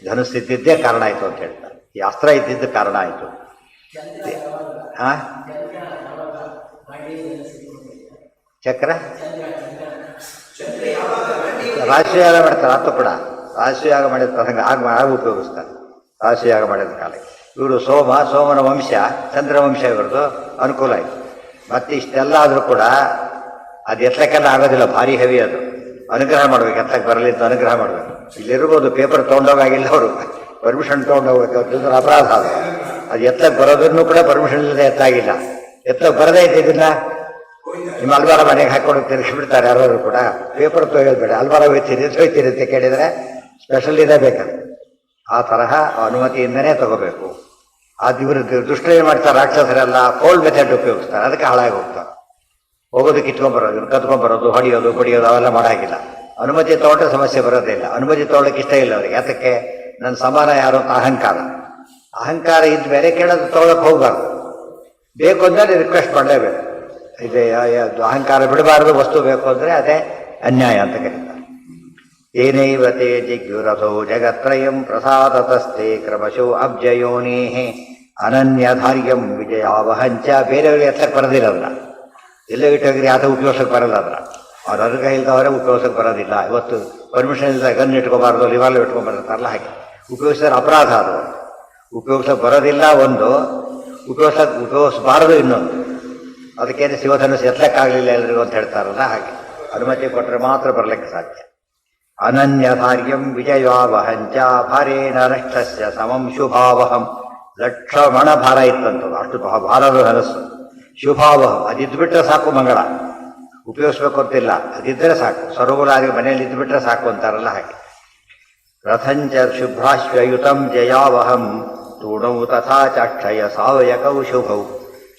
ಧನುಸ್ಸಿದ್ದಿದ್ದೇ ಕಾರಣ ಆಯಿತು ಅಂತ ಹೇಳ್ತಾರೆ. ಈ ಅಸ್ತ್ರ ಇದ್ದಿದ್ದು ಕಾರಣ ಆಯಿತು. ಚಕ್ರ ರಾಷ್ಟ್ರೀಯ ಮಾಡ್ತಾರೆ. ಅದು ಕೂಡ ರಾಶಿಯಾಗ ಮಾಡಿದ ಪ್ರಸಂಗ ಆಗ ಉಪಯೋಗಿಸ್ತಾರೆ. ರಾಶಿಯಾಗ ಮಾಡಿದ ಕಾಲಕ್ಕೆ ಇವರು ಸೋಮನ ವಂಶ, ಚಂದ್ರವಂಶ ಇವ್ರದ್ದು ಅನುಕೂಲ ಆಯಿತು. ಮತ್ತೆ ಇಷ್ಟೆಲ್ಲ ಆದರೂ ಕೂಡ ಅದು ಎತ್ತಕ್ಕೆಲ್ಲ ಆಗೋದಿಲ್ಲ, ಭಾರಿ ಹೆವಿ ಅದು. ಅನುಗ್ರಹ ಮಾಡ್ಬೇಕು, ಎತ್ತಕ್ಕೆ ಬರಲಿ ಅಂತ ಅನುಗ್ರಹ ಮಾಡಬೇಕು. ಇಲ್ಲಿರ್ಬೋದು ಪೇಪರ್ ತೊಗೊಂಡೋಗಾಗಿಲ್ಲ, ಅವರು ಪರ್ಮಿಷನ್ ತೊಗೊಂಡೋಗ್ಬೇಕು, ಅವ್ರ ಅಪರಾಧ ಅದು. ಅದು ಎತ್ತಕ್ಕೆ ಬರೋದನ್ನು ಕೂಡ ಪರ್ಮಿಷನ್ ಇಲ್ಲದೆ ಎತ್ತಾಗಿಲ್ಲ. ಎತ್ತಕ್ಕೆ ಬರದೇ ಇದ್ದಿದ್ದನ್ನ ನಿಮ್ಮ ಅಲ್ವಾರ ಮನೆಗೆ ಹಾಕೊಂಡು ತಿರುಗಿ ಬಿಡ್ತಾರೆ ಯಾರು ಕೂಡ. ಪೇಪರ್ ತೊಗೊಳ್ಳೋದು ಬೇಡ, ಅಲ್ವಾರ ಹೋಯ್ತೀರಿ ಅಂತ ಕೇಳಿದರೆ ಸ್ಪೆಷಲ್ ಇದೇ ಬೇಕದು. ಆ ತರಹ ಅನುಮತಿಯಿಂದನೇ ತಗೋಬೇಕು. ಅದು ಇವರು ದುಷ್ಟ ಏನು ಮಾಡ್ತಾರೆ ರಾಕ್ಷಸರೆಲ್ಲ ಕೋಲ್ಡ್ ಮೆಥಡ್ ಉಪಯೋಗಿಸ್ತಾರೆ, ಅದಕ್ಕೆ ಹಾಳಾಗಿ ಹೋಗ್ತಾರೆ. ಹೋಗೋದು ಕಿತ್ಕೊಂಡ್ಬರೋದು, ಕತ್ಕೊಂಡ್ಬರೋದು, ಹೊಡೆಯೋದು ಬಡಿಯೋದು ಅವೆಲ್ಲ ಮಾಡಾಗಿಲ್ಲ. ಅನುಮತಿ ತಗೊಂಡ್ರೆ ಸಮಸ್ಯೆ ಬರೋದೇ ಇಲ್ಲ. ಅನುಮತಿ ತಗೊಳ್ಳೋಕೆ ಇಷ್ಟ ಇಲ್ಲ ಅವ್ರಿಗೆ. ಯಾತಕ್ಕೆ? ನನ್ನ ಸಮಾನ ಯಾರು ಅಂತ ಅಹಂಕಾರ ಇದ್ದ ಮೇಲೆ ಕೇಳೋದು ತಗೊಳಕ್ಕೆ ಹೋಗ್ಬಾರ್ದು. ಬೇಕು ಅಂದರೆ ರಿಕ್ವೆಸ್ಟ್ ಮಾಡಲೇಬೇಕು. ಇದೆ ಅಹಂಕಾರ ಬಿಡಬಾರದು. ವಸ್ತು ಬೇಕು ಅಂದರೆ ಅದೇ ಅನ್ಯಾಯ ಅಂತ ಕರೀತಾರೆ. ಏನೈವ ತೇ ಜಿಗ್ಯುರಥೋ ಜಗತ್ರಯಂ ಪ್ರಸಾದತಸ್ತೆ ಕ್ರಮಶೋ ಅಬ್ಜಯೋನೇ ಅನನ್ಯಧಾರ್ಯಂ ವಿಜಯಾವಹಂಚ. ಬೇರೆಯವ್ರಿಗೆ ಎತ್ತಕ್ಕೆ ಬರೋದಿಲ್ಲ, ಎಲ್ಲೋ ಇಟ್ಟೋಗ್ರಿ ಆತ ಉಪಯೋಗಕ್ಕೆ ಬರಲ್ಲ. ಅವ್ರ ಅರ್ಗ ಇಲ್ದವರೇ ಉಪಯೋಗಕ್ಕೆ ಬರೋದಿಲ್ಲ. ಇವತ್ತು ಪರ್ಮಿಷನ್ ಇಲ್ಲದ ಗನ್ ಇಟ್ಕೋಬಾರ್ದು, ರಿವಾಲ್ವರ್ ಇಟ್ಕೊಂಡ್ಬರ್ತಾರಲ್ಲ, ಹಾಗೆ ಉಪಯೋಗಿಸಿದ್ರೆ ಅಪರಾಧ ಅದು. ಉಪಯೋಗಿಸಕ್ಕೆ ಬರೋದಿಲ್ಲ ಒಂದು, ಉಪಯೋಗಿಸಬಾರದು ಇನ್ನೊಂದು. ಅದಕ್ಕೇನೆ ಶಿವಧನುಸ್ ಎತ್ತಕ್ಕಾಗಲಿಲ್ಲ ಎಲ್ರಿಗೂ ಅಂತ ಹೇಳ್ತಾರಲ್ಲ, ಹಾಗೆ ಅನುಮತಿ ಕೊಟ್ಟರೆ ಮಾತ್ರ ಬರಲಿಕ್ಕೆ ಸಾಧ್ಯ. ಅನನ್ಯಧಾರ್ಯಂ ವಿಜಯಾವಹಂಚ ಭಾರೇಣ ರಕ್ಷಸ್ಯ ಸಮಂ ಶುಭಾವಹಂ. ಲಕ್ಷಮಣ ಭಾರ ಇತ್ತಂಥದ್ದು, ಅಷ್ಟು ಭಾರದ ಧನಸ್ಸು. ಶುಭಾವಹಂ ಅದಿದ್ದುಬಿಟ್ರೆ ಸಾಕು ಮಂಗಳ. ಉಪಯೋಗಿಸ್ಬೇಕು ಅಂತಿಲ್ಲ, ಅದಿದ್ದರೆ ಸಾಕು. ಸರೋವರಾಗಿ ಮನೆಯಲ್ಲಿ ಇದ್ದುಬಿಟ್ರೆ ಸಾಕು ಅಂತಾರಲ್ಲ, ಹಾಗೆ. ರಥಂಚ ಶುಭ್ರಾಶ್ವಯುತಂ ಜಯಾವಹಂ ತೂಣೌ ತಥಾ ಚಾಕ್ಷಯ ಸಾವಯಕೌ ಶುಭೌ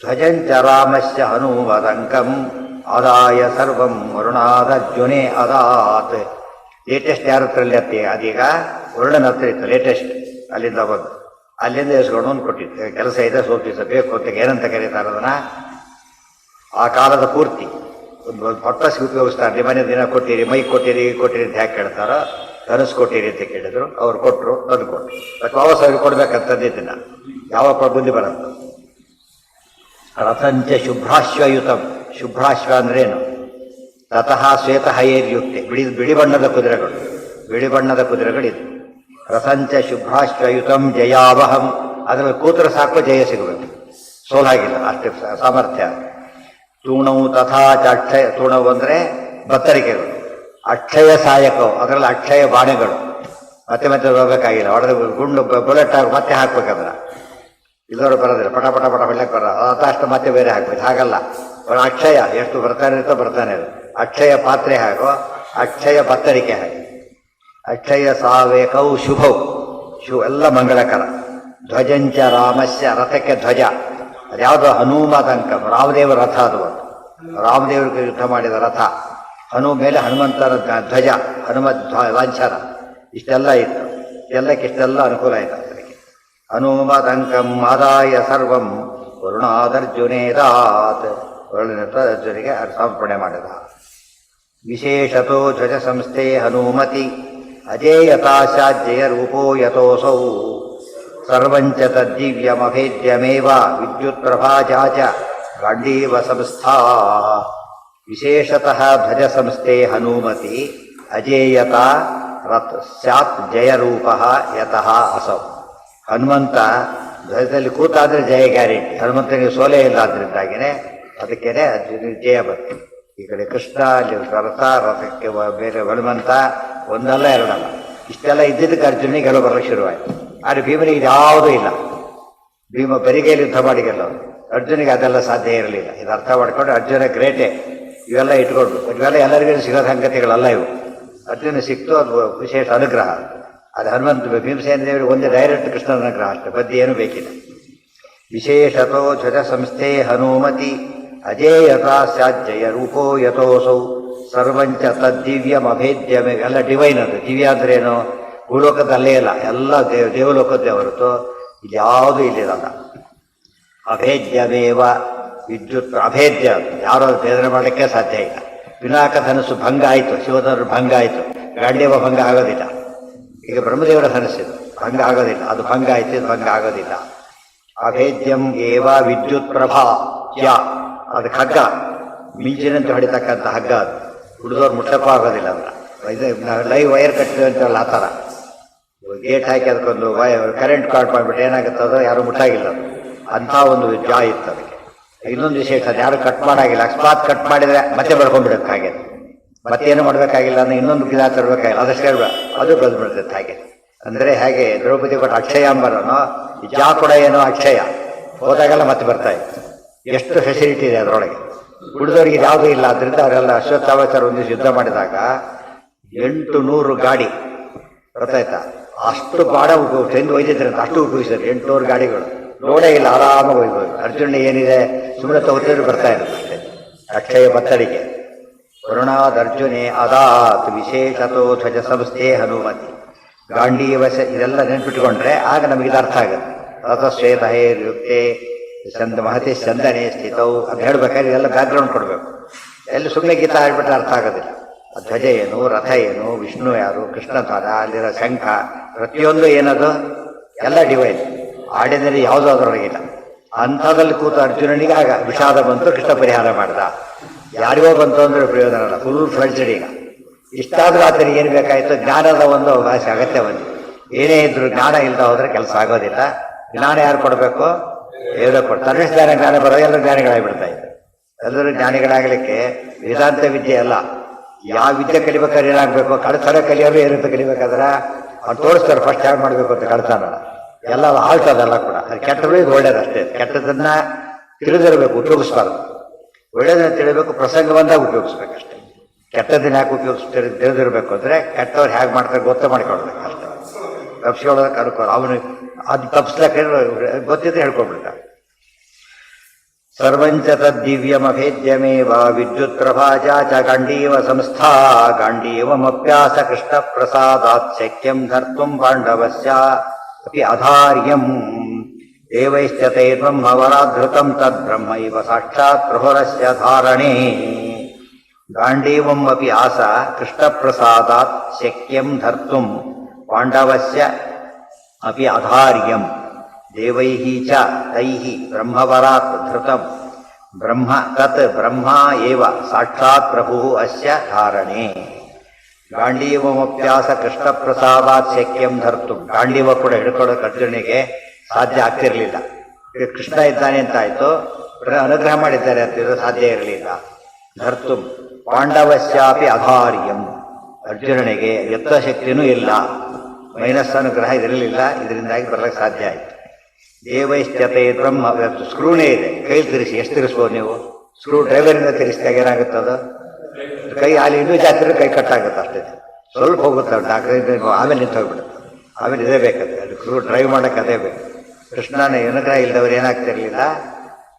ಧ್ವಜಂಚ ರಾಮಸ್ಯ ಹನುಮದಂಕಂ ಆದಾಯ ಸರ್ವಂ ವರುಣಾದರ್ಜುನೇ ಅದಾತ್. ಲೇಟೆಸ್ಟ್ ಯಾರ ಹತ್ರಲ್ಲಿ ಅತ್ತಿ ಅದೀಗ ವರುಣನ ಹತ್ರ ಇತ್ತು ಲೇಟೆಸ್ಟ್. ಅಲ್ಲಿಂದ ಬಂದು ಅಲ್ಲಿಂದ ಎಸ್ಕೊಂಡು ಕೊಟ್ಟಿತ್ತು. ಕೆಲಸ ಇದೆ ಸೋಪಿಸಬೇಕು ಅಂತ ಏನಂತ ಕರೀತಾರೆ ಅದನ್ನ. ಆ ಕಾಲದ ಪೂರ್ತಿ ಒಂದು ಪಟ್ಟಸಿ ಉಪಯೋಗಿಸ್ತಾರೆ. ಮನೆ ದಿನ ಕೊಟ್ಟಿರಿ, ಮೈ ಕೊಟ್ಟಿರಿ ಅಂತ ಯಾಕೆ ಕೇಳ್ತಾರೋ, ಧನಸ್ ಕೊಟ್ಟಿರಿ ಅಂತ ಕೇಳಿದ್ರು. ಅವ್ರು ಕೊಟ್ಟರು, ತಂದು ಕೊಟ್ಟರು. ಬಟ್ ವಾಪಸ್ ಅವ್ರಿಗೆ ಕೊಡ್ಬೇಕಂತದ್ದಿದ್ದನ್ನ ಯಾವ ಬುದ್ಧಿ ಬರುತ್ತೆ. ರಥಂಚ ಶುಭ್ರಾಶ್ವಯುತಂ. ಶುಭ್ರಾಶ್ವ ಅಂದ್ರೇನು? ತತಃ ಶ್ವೇತ ಹಯೇರ್ಯುಕ್ತೆ. ಬಿಳಿ ಬಣ್ಣದ ಕುದುರೆಗಳಿದು. ರಥಂಚ ಶುಭ್ರಾಶ್ವಯುತಂ ಜಯಾವಹಂ. ಅದರಲ್ಲಿ ಕೂತರೆ ಸಾಕು, ಜಯ ಸಿಗಬೇಕು, ಸೋಲಾಗಿಲ್ಲ, ಅಷ್ಟೇ ಸಾಮರ್ಥ್ಯ. ತೂಣವು ತಥಾ ಅಕ್ಷಯ. ತೂಣವು ಅಂದರೆ ಬತ್ತರಿಕೆಗಳು. ಅಕ್ಷಯ ಸಾಯಕವು, ಅದರಲ್ಲಿ ಅಕ್ಷಯ ಬಾಣೆಗಳು. ಮತ್ತೆ ಹೋಗಬೇಕಾಗಿಲ್ಲ, ಹೊಡೆದ ಗುಂಡು ಬುಲೆಟ್ ಆಗಿ ಮತ್ತೆ ಹಾಕ್ಬೇಕಂದ್ರೆ ಇಲ್ಲವರು ಬರೋದಿಲ್ಲ, ಪಟ ಪಟ ಪಟ ಹೊಳ್ಳಕ್ಕೆ ಬರೋದು. ಅಷ್ಟು ಮತ್ತೆ ಬೇರೆ ಹಾಕ್ಬೇಕು, ಹಾಗಲ್ಲ. ಅಕ್ಷಯ ಎಷ್ಟು ಬರ್ತಾನೆ ಅದು. ಅಕ್ಷಯ ಪಾತ್ರೆ ಹಾಗೋ, ಅಕ್ಷಯ ಬತ್ತರಿಕೆ ಹಾಗೆ. ಅಕ್ಷಯ ಸಾವೇಕವು ಶುಭವು, ಎಲ್ಲ ಮಂಗಳಕರ. ಧ್ವಜಂಚ ರಾಮಸ್ಯ. ರಥಕ್ಕೆ ಧ್ವಜ ಅದ್ಯಾವುದೋ ಹನುಮದಂಕ, ರಾಮದೇವರ ರಥ ಅದು. ರಾಮದೇವರಿಗೆ ಯುದ್ಧ ಮಾಡಿದ ರಥ. ಮೇಲೆ ಹನುಮಂತನ ಧ್ವಜ, ಲಾಂಛನ. ಇಷ್ಟೆಲ್ಲ ಇತ್ತು. ಇಷ್ಟೆಲ್ಲ ಅನುಕೂಲ ಆಯಿತು ಅದಕ್ಕೆ. ಹನುಮದಂಕಂ ಆದಾಯ ಸರ್ವಂ ವರುಣಾದರ್ಜುನೇದಾತ್. ಅರ್ಜುನಿಗೆ ಸಮರ್ಪಣೆ ಮಾಡಿದ. ವಿಶೇಷತೋ ಧ್ವಜ ಸಂಸ್ಥೆ ಹನುಮತಿ ಅಜೇಯತಾಶಾಜ್ಯಯ ರೂಪೋ ಯತೋಸೌ ಸರ್ವಂಚ ತದ್ದಿವ್ಯಮಭೇದ್ಯಮೇವ ವಿದ್ಯುತ್ ಪ್ರಭಾಜಾಚ ಗಾಂಡೀವ ಸಂಸ್ಥಾ. ವಿಶೇಷತಃ ಧ್ವಜ ಸಂಸ್ಥೆ ಹನುಮತಿ ಅಜೇಯತಾ ರತ್ ಸ್ಯಾತ್ ಜಯರೂಪ ಯತಃ ಅಸೌ. ಹನುಮಂತ ಧ್ವಜದಲ್ಲಿ ಕೂತಾದ್ರೆ ಜಯ ಗ್ಯಾರಂಟಿ. ಹನುಮಂತನಿಗೆ ಸೋಲೆ ಇಲ್ಲ, ಆದ್ರಿಂದಾಗಿನೇ ಅದಕ್ಕೇನೆ ಜಯ ಬಂತು. ಈ ಕಡೆ ಕೃಷ್ಣ, ಅಲ್ಲಿ ರಥಕ್ಕೆ ಬೇರೆ ಹನುಮಂತ, ಒಂದಲ್ಲ ಎರಡಲ್ಲ. ಇಷ್ಟೆಲ್ಲ ಇದ್ದಿದ್ದಕ್ಕೆ ಅರ್ಜುನಿಗೆ ಗೆಲುವು ಬರೋಕ್ಕೆ ಶುರುವಾಯಿತು. ಆದರೆ ಭೀಮನಿಗೆ ಯಾವುದೂ ಇಲ್ಲ. ಭೀಮ ಬರಿಗೈಲಿ ಯುದ್ಧ ಮಾಡಿ ಗೆಲ್ಲೋದು. ಅರ್ಜುನಿಗೆ ಅದೆಲ್ಲ ಸಾಧ್ಯ ಇರಲಿಲ್ಲ. ಇದು ಅರ್ಥ ಮಾಡ್ಕೊಂಡು ಅರ್ಜುನ ಗ್ರೇಟೆ. ಇವೆಲ್ಲ ಇಟ್ಕೊಂಡು ಇವೆಲ್ಲ ಎಲ್ಲರಿಗೂ ಸಿಗೋ ಸಂಗತಿಗಳಲ್ಲ ಇವು. ಅರ್ಜುನ ಸಿಕ್ತು, ಅದು ವಿಶೇಷ ಅನುಗ್ರಹ. ಅದು ಹನುಮಂತ ಭೀಮಸೇನ ದೇವರಿಗೆ ಒಂದೇ ಡೈರೆಕ್ಟ್ ಕೃಷ್ಣನ ಅನುಗ್ರಹ ಅಷ್ಟೇ, ಬದ್ದಿ ಏನೂ ಬೇಕಿಲ್ಲ. ವಿಶೇಷತೋ ಧ್ವಜ ಸಂಸ್ಥೆ ಹನುಮತಿ ಅಜೇಯತಾ ಸ್ಯಾಜ್ಜಯ ರೂಪೋ ಯಥೋಸೌ ಸರ್ವಂಚ ತದ್ದಿವ್ಯಮಭೇದ್ಯಮೇ. ಎಲ್ಲ ಡಿವೈನ್ ಅದು. ದಿವ್ಯ ಅಂದ್ರೇನು? ಭೂಲೋಕದಲ್ಲೇ ಇಲ್ಲ, ಎಲ್ಲ ದೇವಲೋಕದ್ದೇ ಹೊರತು ಇಲ್ಲಿ ಯಾವುದೂ ಇಲ್ಲಿರಲ್ಲ. ಅಭೇದ್ಯಮೇವ ವಿದ್ಯುತ್. ಅಭೇದ್ಯ, ಯಾರೋ ಭೇದನೆ ಮಾಡಲಿಕ್ಕೆ ಸಾಧ್ಯ ಇಲ್ಲ. ಪಿನಾಕ ಧನಸ್ಸು ಭಂಗ ಆಯಿತು, ಶಿವಧನು ಭಂಗ ಆಯಿತು, ಗಾಂಡೀವ ಭಂಗ ಆಗೋದಿಲ್ಲ. ಈಗ ಬ್ರಹ್ಮದೇವರ ಧನಸ್ಸಿದು ಭಂಗ ಆಗೋದಿಲ್ಲ, ಅದು ಭಂಗ ಆಯ್ತು, ಇದು ಭಂಗ ಆಗೋದಿಲ್ಲ. ಅಭೇದ್ಯಂ ಏವ ವಿದ್ಯುತ್ ಪ್ರಭಾ ಯ. ಅದು ಹಗ್ಗ, ಮಿಂಚಿನಂತೆ ಹೊಡಿತಕ್ಕಂಥ ಹಗ್ಗ. ಅದು ಹುಡುಗರು ಮುಟ್ಟಕ್ಕೂ ಆಗೋದಿಲ್ಲ. ಅದರ ಇದು ಲೈವ್ ವೈರ್ ಕಟ್ಟಿದ್ವಿ ಅಂತಲ್ಲ ಆ ಥರ ಗೇಟ್ ಹಾಕಿ ಅದಕ್ಕೊಂದು ಕರೆಂಟ್ ಕಾರ್ಡ್ ಮಾಡಿಬಿಟ್ಟು ಏನಾಗುತ್ತೆ ಅದು ಯಾರು ಮುಟ್ಟಾಗಿಲ್ಲ ಅದು ಅಂಥ ಒಂದು ಜಾ ಇತ್ತು ಅದಕ್ಕೆ. ಇನ್ನೊಂದು ವಿಶೇಷ ಅದು ಯಾರು ಕಟ್ ಮಾಡಾಗಿಲ್ಲ, ಅಕಸ್ಮಾತ್ ಕಟ್ ಮಾಡಿದರೆ ಮತ್ತೆ ಬರ್ಕೊಂಡ್ಬಿಡುತ್ತೆ ಹಾಗೆ, ಮತ್ತೇನು ಮಾಡಬೇಕಾಗಿಲ್ಲ ಅಂದ್ರೆ ಇನ್ನೊಂದು ಗಿಡ ತರಬೇಕಾಗಿಲ್ಲ, ಅದಷ್ಟೇ ಅದು ಬಂದ್ಬಿಡ್ತೈತೆ ಹಾಗೆ. ಅಂದರೆ ಹೇಗೆ ದ್ರೌಪದಿ ಕೊಟ್ಟ ಅಕ್ಷಯಾಂಬರನು ಜಾ ಕೂಡ ಏನೋ ಅಕ್ಷಯ ಹೋದಾಗೆಲ್ಲ ಮತ್ತೆ ಬರ್ತಾ ಇತ್ತು. ಎಷ್ಟು ಫೆಸಿಲಿಟಿ ಇದೆ ಅದರೊಳಗೆ. ಉಳಿದವರಿಗೆ ಯಾವುದೂ ಇಲ್ಲ. ಅದರಿಂದ ಅವರೆಲ್ಲ ಅಶ್ವತ್ಥಾವಚಾರ ಒಂದು ಯುದ್ಧ ಮಾಡಿದಾಗ 800 ಗಾಡಿ ಗೊತ್ತಾಯ್ತಾ, ಅಷ್ಟು ಬಾಡ ಚೆಂದು ಒಯ್ದಿದ್ರಂತ, ಅಷ್ಟು ಉಪಯೋಗಿಸಿದ್ರು. 800 ಗಾಡಿಗಳು ನೋಡೇ ಇಲ್ಲ, ಆರಾಮಾಗಿ ಒಯ್ಬೋದು. ಅರ್ಜುನ ಏನಿದೆ ಸುಮ್ಮನೆ ತಗೋತಿದ್ರು ಬರ್ತಾ ಇರುತ್ತೆ ಅಷ್ಟೇ. ಅಕ್ಷಯ ಬತ್ತಡಿಗೆ ವರುಣಾದರ್ಜುನೇ ಅದಾತ್ ವಿಶೇಷತೋ ಧ್ವಜ ಸಂಸ್ಥೆ ಹನುಮತಿ ಗಾಂಡೀವಶ ಇದೆಲ್ಲ ನೆನ್ಪಿಟ್ಕೊಂಡ್ರೆ ಆಗ ನಮಗೆ ಇದು ಅರ್ಥ ಆಗುತ್ತೆ. ರಥಶ್ವೇತ ಹೇರ್ಯುಕ್ತೆ ಚಂದ ಮಹತಿ ಚಂದನೆ ಸ್ಥಿತವು ಅಂತ ಹೇಳ್ಬೇಕಾದ್ರೆ ಇದೆಲ್ಲ ಬ್ಯಾಕ್ಗ್ರೌಂಡ್ ಕೊಡಬೇಕು. ಎಲ್ಲಿ ಸುಮ್ಮನೆ ಗೀತ ಆಡ್ಬಿಟ್ರೆ ಅರ್ಥ ಆಗೋದಿಲ್ಲ. ಧ್ವಜ ಏನು, ರಥ ಏನು, ವಿಷ್ಣು ಯಾರು, ಕೃಷ್ಣ ಧ್ವಜ, ಅಲ್ಲಿರೋ ಶಂಖ, ಪ್ರತಿಯೊಂದು ಏನದು ಎಲ್ಲ ಡಿವೈನ್. ಆಡಿದರೆ ಯಾವುದೋ ಅದರೊಳಗಿಲ್ಲ. ಅಂಥದ್ರಲ್ಲಿ ಕೂತು ಅರ್ಜುನನಿಗೆ ಆಗ ವಿಷಾದ ಬಂತು, ಕೃಷ್ಣ ಪರಿಹಾರ ಮಾಡ್ದ. ಯಾರಿಗೋ ಬಂತು ಅಂದ್ರೆ ಪ್ರಯೋಜನ ಅಲ್ಲ, ಫುಲ್ ಫ್ಲೆಡ್ಜೆಡ್. ಈಗ ಇಷ್ಟಾದ್ರೂ ಆತನಿಗೆ ಏನು ಬೇಕಾಯಿತು, ಜ್ಞಾನದ ಒಂದು ಭಾಷೆ ಅಗತ್ಯ ಬಂತು. ಏನೇ ಇದ್ರು ಜ್ಞಾನ ಇಲ್ಲದ ಹೋದ್ರೆ ಕೆಲಸ ಆಗೋದಿಲ್ಲ. ಜ್ಞಾನ ಯಾರು ಕೊಡಬೇಕು? ಏನೋ ಕೊಡ್ತಾರೆ. ಜ್ಞಾನ ಬರೋ ಎಲ್ಲ ಜ್ಞಾನಿಗಳಾಗಿಬಿಡ್ತಾ ಇದ್ರು. ಎಲ್ಲರೂ ಜ್ಞಾನಿಗಳಾಗಲಿಕ್ಕೆ ವೇದಾಂತ ವಿದ್ಯೆ ಅಲ್ಲ, ಯಾವ ವಿದ್ಯೆ ಕಲಿಬೇಕಾದ್ರೆ ಏನಾಗಬೇಕು, ಕಳ್ತನ ಕಲಿಯೋರು ಏನಂತ ಕಲಿಬೇಕಾದ್ರೆ ಅವ್ರು ತೋರಿಸ್ತಾರೆ ಫಸ್ಟ್ ಯಾರು ಮಾಡಬೇಕು ಅಂತ. ಕಳ್ತನ ಎಲ್ಲ ಆಳ್ತದೆಲ್ಲ ಕೂಡ. ಅದು ಕೆಟ್ಟದ್ದು ಇದು ಒಳ್ಳೇದಷ್ಟೇ. ಕೆಟ್ಟದನ್ನ ತಿಳಿದಿರಬೇಕು, ಉಪಯೋಗಿಸ್ಬಾರ್ದು. ಒಳ್ಳೇದನ್ನ ತಿಳಿಬೇಕು, ಪ್ರಸಂಗ ಬಂದಾಗ ಉಪಯೋಗಿಸ್ಬೇಕಷ್ಟೇ. ಕೆಟ್ಟದನ್ನ ಯಾಕೆ ತಿಳಿದಿರ್ಬೇಕು ಅಂದ್ರೆ ಕೆಟ್ಟವ್ರು ಹೇಗೆ ಮಾಡ್ತಾರೆ ಗೊತ್ತ ಮಾಡಿಕೊಡ್ಬೇಕು ಅಷ್ಟೇ. ತಪ್ಪಿಸ್ಕೊಳ್ಳೋದಕ್ಕೆ ಕರ್ಕೊಂಡು ಅವನು ಅದು ತಪ್ಪಿಸ್ಲಕ್ಕೆ ಗೊತ್ತಿದ್ರೆ ಹೇಳ್ಕೊಂಡ್ಬಿಡ್ತಾರೆ. ಸರ್ವಂಚ ತದ್ದಿವ್ಯಮಭೇದ್ಯಮೇವ ವಿದ್ಯುತ್ ಪ್ರಭಾಜಾ ಚ ಗಾಂಡೀವ ಸಂಸ್ಥಾ ಗಾಂಡೀವಮಪ್ಯಾಸ ಕೃಷ್ಣ ಪ್ರಸಾದಾತ್ ಶಕ್ಯಂ ಧರ್ತುಂ ಪಾಂಡವಸ್ಯ ಅಪಿ ಅಧಾರ್ಯಂ ದೇವೈಶ್ಚ ತೈರ್ಬ್ರಹ್ಮವರಾಧೃತಂ ತದ್ಬ್ರಹ್ಮೈವ ಸಾಕ್ಷಾತ್ ಪ್ರಹುರಸ್ಯ ಧಾರಣೆ ಗಾಂಡೀವಂ ಅಪಿ ಆಸ ಕೃಷ್ಣ ಪ್ರಸಾದಾತ್ ಶಕ್ಯಂ ಧರ್ತುಂ ಪಾಂಡವಸ್ಯ ಅಪಿ ಅಧಾರ್ಯಂ ದೇವೈಃ ಚ ತೈಃ ಬ್ರಹ್ಮವರಾತ್ ಧೃತಂ ಬ್ರಹ್ಮ ತತ್ ಬ್ರಹ್ಮ ಏವ ಸಾಕ್ಷಾತ್ ಪ್ರಭು ಅಸ್ಯ ಧಾರಣೆ ಗಾಂಡೀವಮಪ್ಯಾಸ ಕೃಷ್ಣ ಪ್ರಸಾದಾತ್ ಶಕ್ಯಂ ಧರ್ತುಂ. ಗಾಂಡೀವ ಕೂಡ ಹಿಡ್ಕೊಳ್ಳೋಕೆ ಅರ್ಜುನಿಗೆ ಸಾಧ್ಯ ಆಗ್ತಿರ್ಲಿಲ್ಲ. ಕೃಷ್ಣ ಇದ್ದಾನೆ ಅಂತ ಆಯ್ತು, ಅನುಗ್ರಹ ಮಾಡಿದ್ದಾರೆ ಅಂತಿದ್ರು, ಸಾಧ್ಯ ಇರಲಿಲ್ಲ. ಧರ್ತುಂ ಪಾಂಡವಸ್ಯಾಪಿ ಅಧಾರ್ಯಂ. ಅರ್ಜುನನಿಗೆ ಎತ್ತ ಶಕ್ತಿನೂ ಇಲ್ಲ, ಮೈನಸ್ ಅನುಗ್ರಹ ಇರಲಿಲ್ಲ. ಇದರಿಂದಾಗಿ ಬರಲಿಕ್ಕೆ ಸಾಧ್ಯ ಆಯಿತು. ದೇವೈಶ್ಚತೆ ಬ್ರಹ್ಮ. ಸ್ಕ್ರೂನೇ ಇದೆ, ಕೈ ತಿರುಗಿಸಿ. ಎಷ್ಟು ತಿರುಗಿಸ್ಬೋದು ನೀವು? ಸ್ಕ್ರೂ ಡ್ರೈವರಿಂದ ತಿರುಗಿಸಿದಾಗ ಏನಾಗುತ್ತದು? ಕೈ ಅಲ್ಲಿ ಇನ್ನೂ ಜಾಸ್ತಿ ಕೈ ಕಟ್ಟಾಗುತ್ತೆ ಅಷ್ಟೇ. ಸ್ವಲ್ಪ ಹೋಗುತ್ತೆ ಆಮೇಲೆ ನಿಂತು ಹೋಗ್ಬಿಡುತ್ತೆ. ಆಮೇಲೆ ಇದೇ ಬೇಕಾದ್ರೆ ಅದು ಸ್ಕ್ರೂ ಡ್ರೈವ್ ಮಾಡೋಕ್ಕೆ ಅದೇ ಬೇಕು. ಕೃಷ್ಣನ ಅನುಗ್ರಹ ಇಲ್ಲದವ್ರು ಏನಾಗ್ತಿರ್ಲಿಲ್ಲ,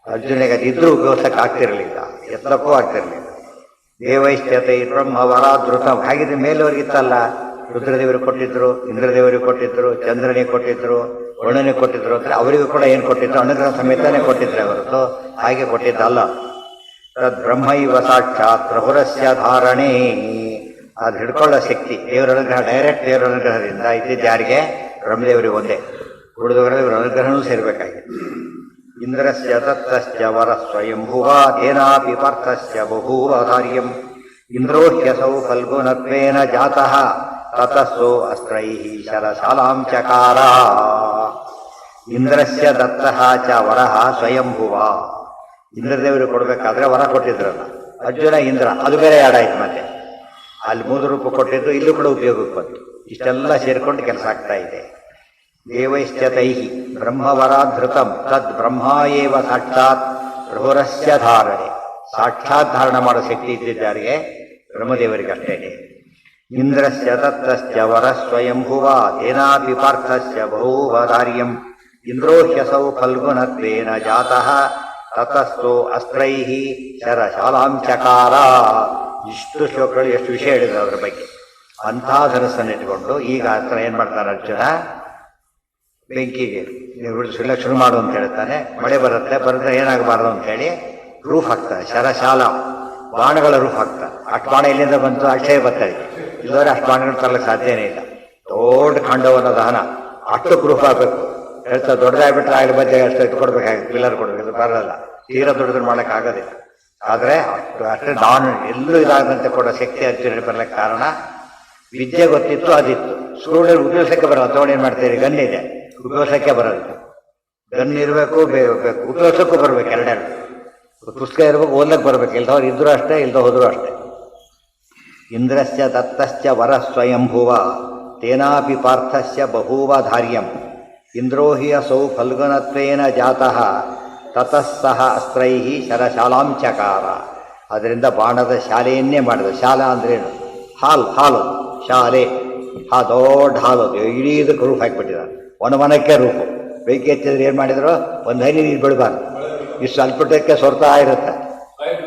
ಅರ್ಜುನಿಗೆ ಅದಿದ್ರೂ ಉಪಯೋಗಿಸಕ್ಕೆ ಆಗ್ತಿರಲಿಲ್ಲ, ಎತ್ತಕ್ಕೂ ಆಗ್ತಿರ್ಲಿಲ್ಲ. ದೇವೈಶ್ಚತೆ ಬ್ರಹ್ಮವರಾಧೃತ. ಹಾಗಿದ್ರೆ ಮೇಲವರಿಗಿತ್ತಲ್ಲ, ರುದ್ರದೇವರಿಗೆ ಕೊಟ್ಟಿದ್ರು, ಇಂದ್ರದೇವರಿಗೆ ಕೊಟ್ಟಿದ್ರು, ಚಂದ್ರನಿಗೆ ಕೊಟ್ಟಿದ್ರು, ವರುಣನಿಗೆ ಕೊಟ್ಟಿದ್ರು. ಅಂದ್ರೆ ಅವರಿಗೂ ಕೂಡ ಏನು ಕೊಟ್ಟಿದ್ರು? ಅನುಗ್ರಹ ಸಮೇತನೇ ಕೊಟ್ಟಿದ್ರೆ ಹೊರತು ಹಾಗೆ ಕೊಟ್ಟಿದ್ದಲ್ಲ. ತದ್ ಬ್ರಹ್ಮೈವ ಸಾಕ್ಷಾತ್ ಪ್ರಹುರಸ್ಯ ಧಾರಣೆ. ಅದು ಹಿಡ್ಕೊಳ್ಳೋ ಶಕ್ತಿ ದೇವರ ಅನುಗ್ರಹ, ಡೈರೆಕ್ಟ್ ದೇವರ ಅನುಗ್ರಹದಿಂದ ಇದ್ದಿದ್ದು ಯಾರಿಗೆ? ಬ್ರಹ್ಮದೇವರಿಗೆ ಒಂದೇ. ಉಳಿದವರಲ್ಲಿ ಇವರ ಅನುಗ್ರಹವೂ ಸೇರ್ಬೇಕಾಗಿದೆ. ಇಂದ್ರಸ್ಯ ತತ್ತಸ್ಯ ವರ ಸ್ವಯಂಭುವ ತೇನಾಪಿ ಪಾರ್ಥಸ್ಯ ಬಭೂವ ಧಾರ್ಯಂ ಇಂದ್ರೋ ಹ್ಯಸೌ ಫಲ್ಗುನತ್ವೇನ ಜಾತಃ ತತಸ್ಸೋ ಅಸ್ತ್ರೈಃ ಶರಶಾಲಾಂ ಚಕಾರ. ಇಂದ್ರಸ್ಯ ದತ್ತಃ ಚ ವರಃ ಸ್ವಯಂಭುವ. ಇಂದ್ರದೇವರಿಗೆ ಕೊಡಬೇಕಾದ್ರೆ ವರ ಕೊಟ್ಟಿದ್ರಲ್ಲ ಅರ್ಜುನ, ಇಂದ್ರ, ಅದು ಬೇರೆ ಆಡಾಯ್ತು. ಮತ್ತೆ ಅಲ್ಲಿ 3 ರೂಪ ಕೊಟ್ಟಿದ್ದು ಇಲ್ಲೂ ಕೂಡ ಉಪಯೋಗಕ್ಕೆ ಬಂತು. ಇಷ್ಟೆಲ್ಲ ಸೇರಿಕೊಂಡು ಕೆಲಸ ಆಗ್ತಾ ಇದೆ. ದೇವೈಶ್ಚತೈಃ ಬ್ರಹ್ಮವರಾಧೃತಂ ತದ್ ಬ್ರಹ್ಮ ಏವ ಸಾಕ್ಷಾತ್ ಪ್ರಹುರಸ್ಯ ಧಾರಣೆ. ಸಾಕ್ಷಾತ್ ಧಾರಣ ಮಾಡೋ ಶಕ್ತಿ ಇದ್ದಿದ್ದಾರಿಗೆ ಬ್ರಹ್ಮದೇವರಿಗೆ ಅಷ್ಟೇನೆ. ಇಂದ್ರಸ್ಯ ತತ್ತಸ್ಯ ವರ ಸ್ವಯಂಭುವ ತೇನಾಪಿ ಪಾರ್ಥಸ್ಯ ಬಹುವಧಾರ್ಯಂ ಇಂದ್ರೋ ಹ್ಯಸೌ ಫಲ್ಗುನತ್ವೇನ ಜಾತಃ ತತಸ್ಥೋ ಅಸ್ತ್ರೈಃ ಶರಶಾಲಾಂ ಚಕಾರ. ಇಷ್ಟು ಶ್ಲೋಕಗಳು ಎಷ್ಟು ವಿಷಯ ಹೇಳಿದ್ರು ಅದರ ಬಗ್ಗೆ. ಅಂಥ ಧನಸ್ಸನ್ನು ಇಟ್ಕೊಂಡು ಈಗ ಅಸ್ತ್ರ ಏನ್ ಮಾಡ್ತಾನೆ ಅರ್ಜುನ? ಬೆಂಕಿಗೆ ಸುಳ್ಳಕ್ಕೆ ಶುರು ಮಾಡು ಅಂತ ಹೇಳ್ತಾನೆ. ಮಳೆ ಬರುತ್ತೆ ಏನಾಗಬಾರ್ದು ಅಂತ ಹೇಳಿ ರೂಫ್ ಹಾಕ್ತಾರೆ. ಶರಶಾಲ ಬಾಣಗಳ ರೂಫ್ ಹಾಕ್ತಾರೆ. ಅಷ್ಟು ಬಾಣ ಎಲ್ಲಿಂದ ಬಂತು? ಅಕ್ಷಯ ಬರ್ತಾರೆ. ಇಲ್ಲವರೆ ಅಷ್ಟು ಬಾಣಗಳು ತರಲಿಕ್ಕೆ ಸಾಧ್ಯನೇ ಇಲ್ಲ. ದೊಡ್ಡ ಖಂಡವನ್ನ ದಹನ ಅಷ್ಟು ರೂಫ್ ಹಾಕಬೇಕು. ಹೇಳ್ತಾ ದೊಡ್ಡದಾಗ್ಬಿಟ್ರೆ ಆಗಲಿ ಬಗ್ಗೆ ಅಷ್ಟು ಇಟ್ಕೊಡ್ಬೇಕಾಗುತ್ತೆ, ಪಿಲ್ಲರ್ ಕೊಡ್ಬೇಕು, ಬರಲ್ಲ. ತೀರಾ ದೊಡ್ಡದನ್ನು ಮಾಡಕ್ಕೆ ಆಗೋದಿಲ್ಲ. ಆದರೆ ಅಷ್ಟೇ ಎಲ್ಲೂ ಇದಾಗದಂತೆ ಕೊಡೋ ಶಕ್ತಿ ಅರ್ಜುನ ಬರಲಿಕ್ಕೆ ಕಾರಣ ವಿದ್ಯೆ ಗೊತ್ತಿತ್ತು, ಅದಿತ್ತು. ಸ್ಕೂಲಲ್ಲಿ ಉಪಯೋಗಿಸಕ್ಕೆ ಬರೋಲ್ಲ, ತಗೊಂಡು ಏನು ಮಾಡ್ತೀರಿ? ಗನ್ ಇದೆ, ಉಪಯೋಗಿಸಕ್ಕೆ ಬರೋಲ್ಲ. ಗನ್ ಇರಬೇಕು, ಉಪಯೋಗಿಸಕ್ಕೂ ಬರ್ಬೇಕು, ಎರಡೆರಡು. ಪುಸ್ತಕ ಇರ್ಬೇಕು, ಓದ್ಲಕ್ಕೆ ಬರ್ಬೇಕು. ಇಲ್ದವ್ರು ಇದ್ರೂ ಅಷ್ಟೇ, ಇಲ್ದ ಹೋದ್ರು ಅಷ್ಟೇ. ಇಂದ್ರಸ್ಯ ದತ್ತಶ್ಚ ವರ ಸ್ವಯಂಭುವ ತೇನಾಪಿ ಪಾರ್ಥಸ್ಯ ಬಭೂವ ಧಾರ್ಯಂ ಇಂದ್ರೋ ಹಿ ಅಸೌ ಫಲ್ಗುನತ್ವೇನ ಜಾತಃ ತತಃ ಸಹ ಅಸ್ತ್ರೈಃ ಶರಶಾಲಾಂಚಕಾರ. ಅದರಿಂದ ಬಾಣದ ಶಾಲೆಯನ್ನೇ ಮಾಡಿದ. ಶಾಲಾ ಅಂದ್ರೇನು? ಹಾಲು ಶಾಲೆ. ದೊಡ್ಡ ಹಾಲು, ಇಡೀ ಇದಕ್ಕೆ ರೂಪ ಹಾಕಿಬಿಟ್ಟಿದ್ದಾರೆ. ವನವನಕ್ಕೆ ರೂಪು. ಬೆಂಕಿ ಎತ್ತಿದ್ರೆ ಏನು ಮಾಡಿದ್ರು? ಒಂದು ಹನಿ ನೀರು ಬಿಡಬಾರ್ದು. ಇಷ್ಟು ಸ್ವಲ್ಪಟಕ್ಕೆ ಸೊರ್ತಾ ಇರುತ್ತೆ,